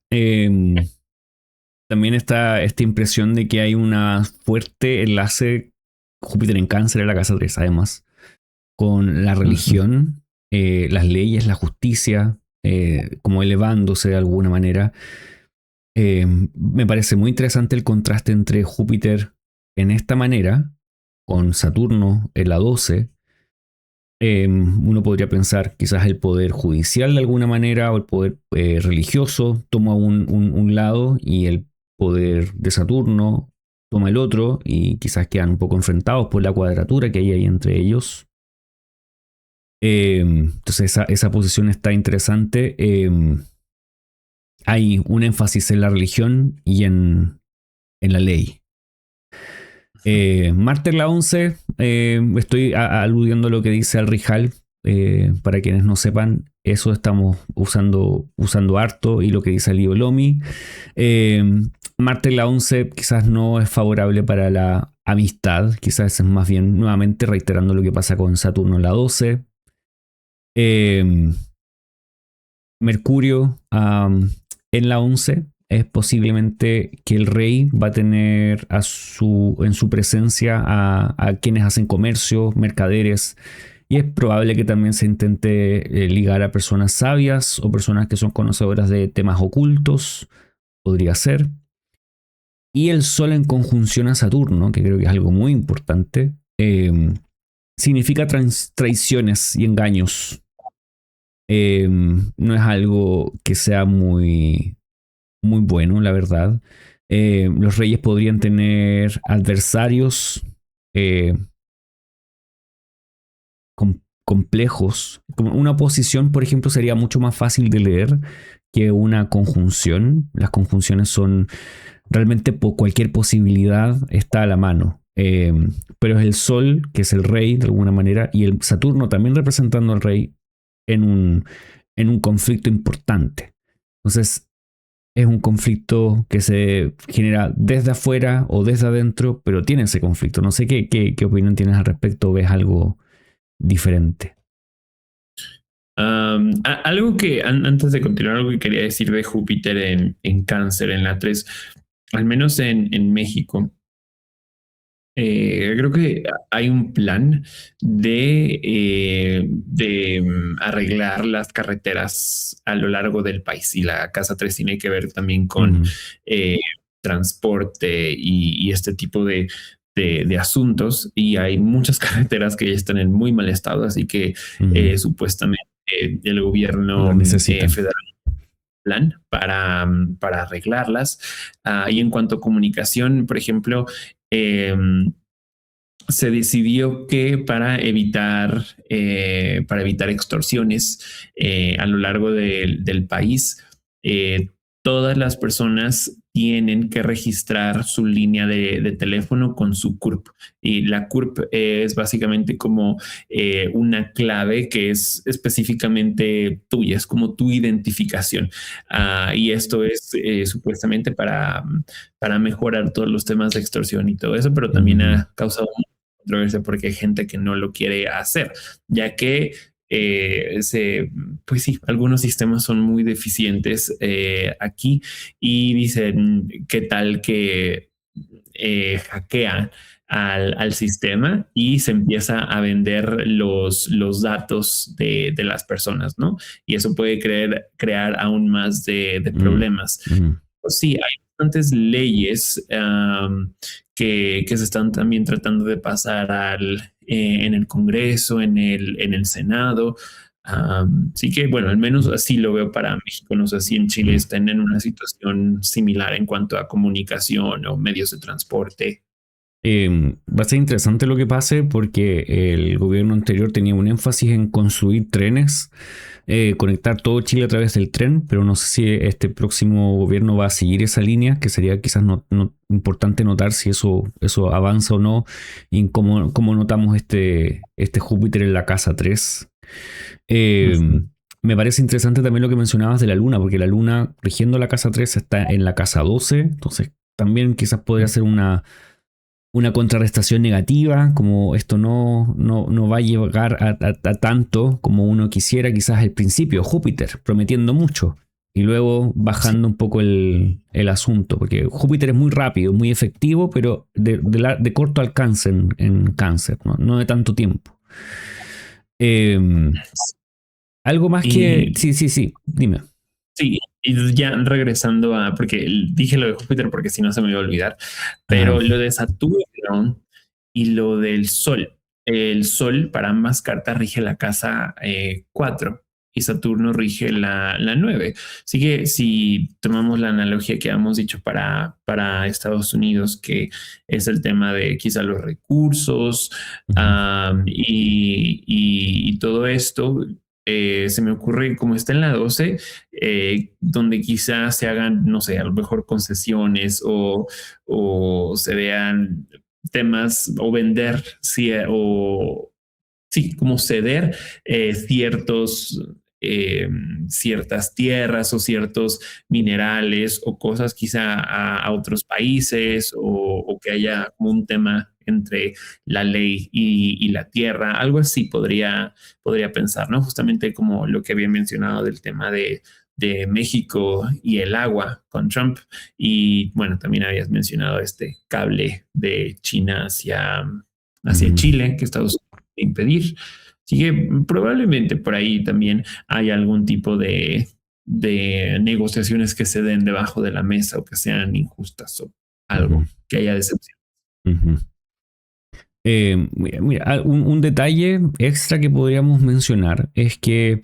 también está esta impresión de que hay una fuerte enlace Júpiter en Cáncer en la casa 3, además, con la religión, las leyes, la justicia, como elevándose de alguna manera. Me parece muy interesante el contraste entre Júpiter en esta manera, con Saturno en la 12. Uno podría pensar quizás el poder judicial de alguna manera o el poder religioso toma un lado y el poder de Saturno toma el otro y quizás quedan un poco enfrentados por la cuadratura que hay ahí entre ellos. Entonces esa posición está interesante. Hay un énfasis en la religión y en la ley. Marte en la 11, estoy aludiendo a lo que dice Al-Rihal, para quienes no sepan, eso estamos usando harto y lo que dice Leo Lomi. Marte en la 11 quizás no es favorable para la amistad, quizás es más bien nuevamente reiterando lo que pasa con Saturno en la 12. Mercurio en la 11 es posiblemente que el rey va a tener en su presencia a quienes hacen comercio, mercaderes, y es probable que también se intente ligar a personas sabias o personas que son conocedoras de temas ocultos, podría ser. Y el Sol en conjunción a Saturno, que creo que es algo muy importante, significa traiciones y engaños. No es algo que sea muy bueno, la verdad. Los reyes podrían tener adversarios eh, complejos. Como una oposición, por ejemplo, sería mucho más fácil de leer que una conjunción. Las conjunciones son realmente cualquier posibilidad está a la mano. Pero es el Sol, que es el rey de alguna manera, y el Saturno también representando al rey en un conflicto importante. Entonces, es un conflicto que se genera desde afuera o desde adentro, pero tiene ese conflicto. No sé qué opinión tienes al respecto, ves algo diferente. Algo que antes de continuar, algo que quería decir de Júpiter en Cáncer, en la 3, al menos en México. Creo que hay un plan de arreglar las carreteras a lo largo del país, y la Casa 3 tiene que ver también con eh, transporte y este tipo de asuntos, y hay muchas carreteras que ya están en muy mal estado, así que supuestamente el gobierno federal plan para arreglarlas. Y en cuanto a comunicación, por ejemplo, eh, se decidió que para evitar extorsiones a lo largo del país, eh, todas las personas tienen que registrar su línea de teléfono con su CURP. Y la CURP es básicamente como una clave que es específicamente tuya, es como tu identificación. Y esto es supuestamente para mejorar todos los temas de extorsión y todo eso, pero también ha causado controversia porque hay gente que no lo quiere hacer, ya que pues sí, algunos sistemas son muy deficientes aquí, y dicen qué tal que hackean al sistema y se empieza a vender los datos de las personas, ¿no? Y eso puede crear aún más de problemas. Pues sí, hay bastantes leyes que se están también tratando de pasar en el Congreso, en el Senado. Así que, bueno, al menos así lo veo para México. No sé si en Chile están en una situación similar en cuanto a comunicación o medios de transporte. Va a ser interesante lo que pase porque el gobierno anterior tenía un énfasis en construir trenes, conectar todo Chile a través del tren, pero no sé si este próximo gobierno va a seguir esa línea, que sería quizás importante notar si eso avanza o no, y cómo notamos este Júpiter en la casa 3. Me parece interesante también lo que mencionabas de la luna, porque la luna rigiendo la casa 3 está en la casa 12, entonces también quizás podría ser una contrarrestación negativa, como esto no va a llegar a tanto como uno quisiera, quizás al principio, Júpiter, prometiendo mucho, y luego bajando un poco el asunto, porque Júpiter es muy rápido, muy efectivo, pero de corto alcance en Cáncer, no de tanto tiempo. Algo más que... Sí, dime. Sí, y ya regresando porque dije lo de Júpiter porque si no se me iba a olvidar, pero lo de Saturno y lo del Sol. El Sol para ambas cartas rige la casa 4 y Saturno rige la 9. Así que si tomamos la analogía que habíamos dicho para Estados Unidos, que es el tema de quizá los recursos y todo esto, se me ocurre como está en la 12, donde quizás se hagan, no sé, a lo mejor concesiones o se vean temas o vender, sí, o sí, como ceder ciertos, ciertas tierras o ciertos minerales o cosas quizá a otros países, o que haya como un tema entre la ley y la tierra, algo así podría pensar, ¿no? Justamente como lo que había mencionado del tema de México y el agua con Trump. Y bueno, también habías mencionado este cable de China hacia Chile, que Estados Unidos quiere impedir. Así que probablemente por ahí también hay algún tipo de negociaciones que se den debajo de la mesa o que sean injustas o algo que haya decepción. Mira, un detalle extra que podríamos mencionar es que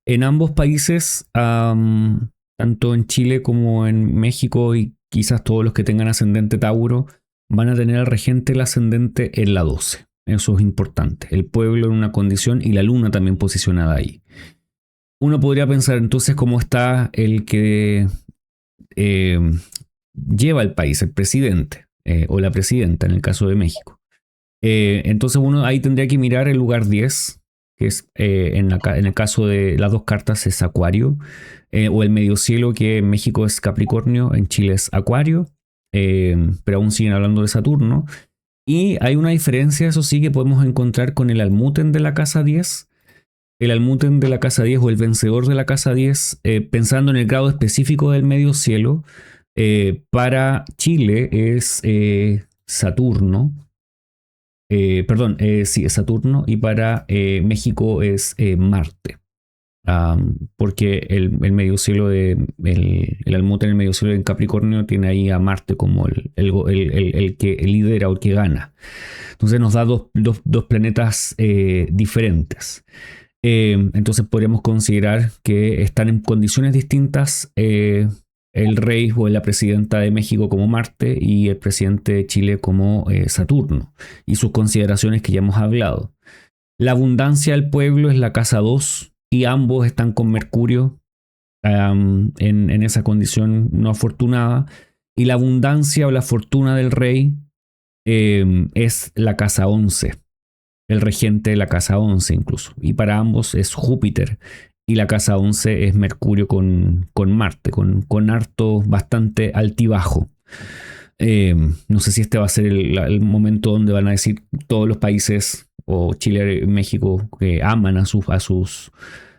en ambos países, tanto en Chile como en México y quizás todos los que tengan ascendente Tauro van a tener al regente el ascendente en la 12. Eso es importante. El pueblo en una condición y la luna también posicionada ahí. Uno podría pensar entonces cómo está el que lleva el país, el presidente o la presidenta en el caso de México. Entonces uno ahí tendría que mirar el lugar 10, que es en el caso de las dos cartas es Acuario, o el medio cielo, que en México es Capricornio, en Chile es Acuario, pero aún siguen hablando de Saturno. Y hay una diferencia, eso sí, que podemos encontrar con el almuten de la casa 10. El almuten de la casa 10 o el vencedor de la casa 10, pensando en el grado específico del medio cielo, para Chile es Saturno. Sí, es Saturno, y para México es Marte. Porque el medio cielo el almuten en el medio cielo en Capricornio tiene ahí a Marte como el que lidera o el que gana. Entonces nos da dos planetas diferentes. Entonces podríamos considerar que están en condiciones distintas el rey o la presidenta de México como Marte y el presidente de Chile como Saturno, y sus consideraciones que ya hemos hablado. La abundancia del pueblo es la casa 2 y ambos están con Mercurio en esa condición no afortunada, y la abundancia o la fortuna del rey es la casa 11, el regente de la casa 11 incluso, y para ambos es Júpiter. Y la casa 11 es Mercurio con Marte, con harto bastante altibajo. No sé si este va a ser el momento donde van a decir todos los países, o Chile y México, que aman a sus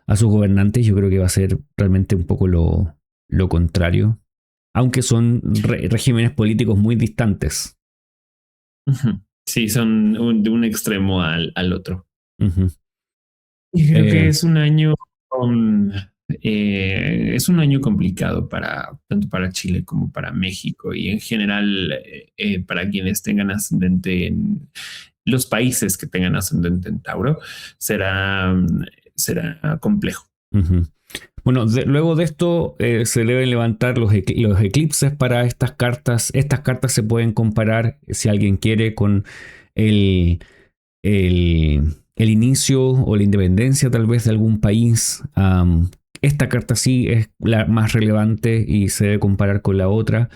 gobernantes. Yo creo que va a ser realmente un poco lo contrario. Aunque son regímenes políticos muy distantes. Sí, son de un extremo al otro. Uh-huh. Y creo que es un año... es un año complicado tanto para Chile como para México, y en general para quienes tengan ascendente en los países que tengan ascendente en Tauro, será complejo. Uh-huh. Bueno, luego de esto se deben levantar los eclipses para estas cartas. Estas cartas se pueden comparar, si alguien quiere, con el inicio o la independencia tal vez de algún país. Esta carta sí es la más relevante y se debe comparar con la otra,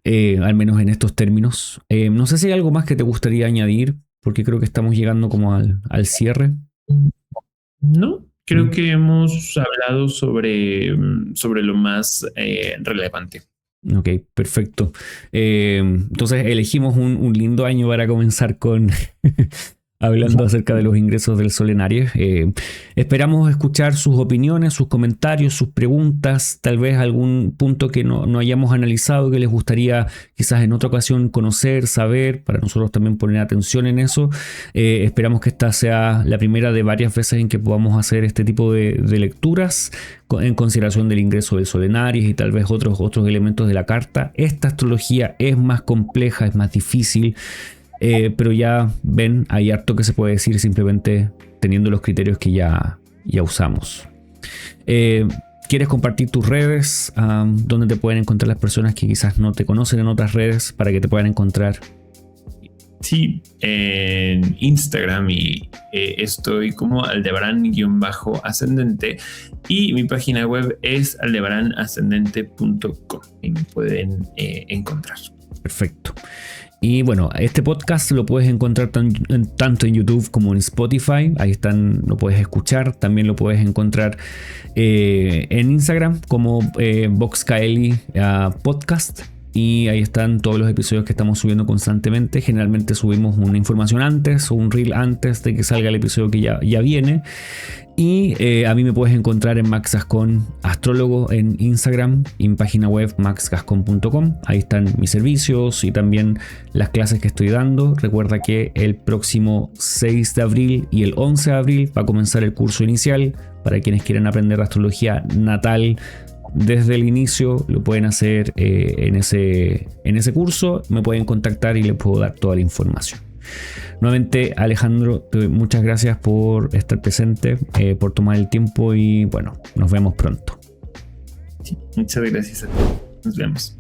al menos en estos términos. No sé si hay algo más que te gustaría añadir, porque creo que estamos llegando como al cierre. No, creo que hemos hablado sobre lo más relevante. Ok, perfecto. Entonces elegimos un lindo año para comenzar con... hablando acerca de los ingresos del Sol en Aries. Esperamos escuchar sus opiniones, sus comentarios, sus preguntas, tal vez algún punto que no hayamos analizado, que les gustaría quizás en otra ocasión conocer, saber, para nosotros también poner atención en eso. Esperamos que esta sea la primera de varias veces en que podamos hacer este tipo de lecturas en consideración del ingreso del Sol en Aries y tal vez otros elementos de la carta. Esta astrología es más compleja, es más difícil. Pero ya ven, hay harto que se puede decir simplemente teniendo los criterios que ya usamos. ¿Quieres compartir tus redes? ¿Dónde te pueden encontrar las personas que quizás no te conocen en otras redes para que te puedan encontrar? Sí, en Instagram estoy como aldebarán_ascendente, y mi página web es aldebaranascendente.com y me pueden encontrar. Perfecto. Y bueno, este podcast lo puedes encontrar tanto en YouTube como en Spotify. Ahí lo puedes escuchar. También lo puedes encontrar en Instagram como VoxKaeli Podcast. Y ahí están todos los episodios que estamos subiendo constantemente. Generalmente subimos una información antes o un reel antes de que salga el episodio que ya viene. Y a mí me puedes encontrar en Max Gascón Astrólogo en Instagram y en página web maxgascon.com. Ahí están mis servicios y también las clases que estoy dando. Recuerda que el próximo 6 de abril y el 11 de abril va a comenzar el curso inicial para quienes quieran aprender astrología natal. Desde el inicio lo pueden hacer en ese curso. Me pueden contactar y les puedo dar toda la información. Nuevamente, Alejandro, muchas gracias por estar presente, por tomar el tiempo, y bueno, nos vemos pronto. Sí, muchas gracias a ti. Nos vemos.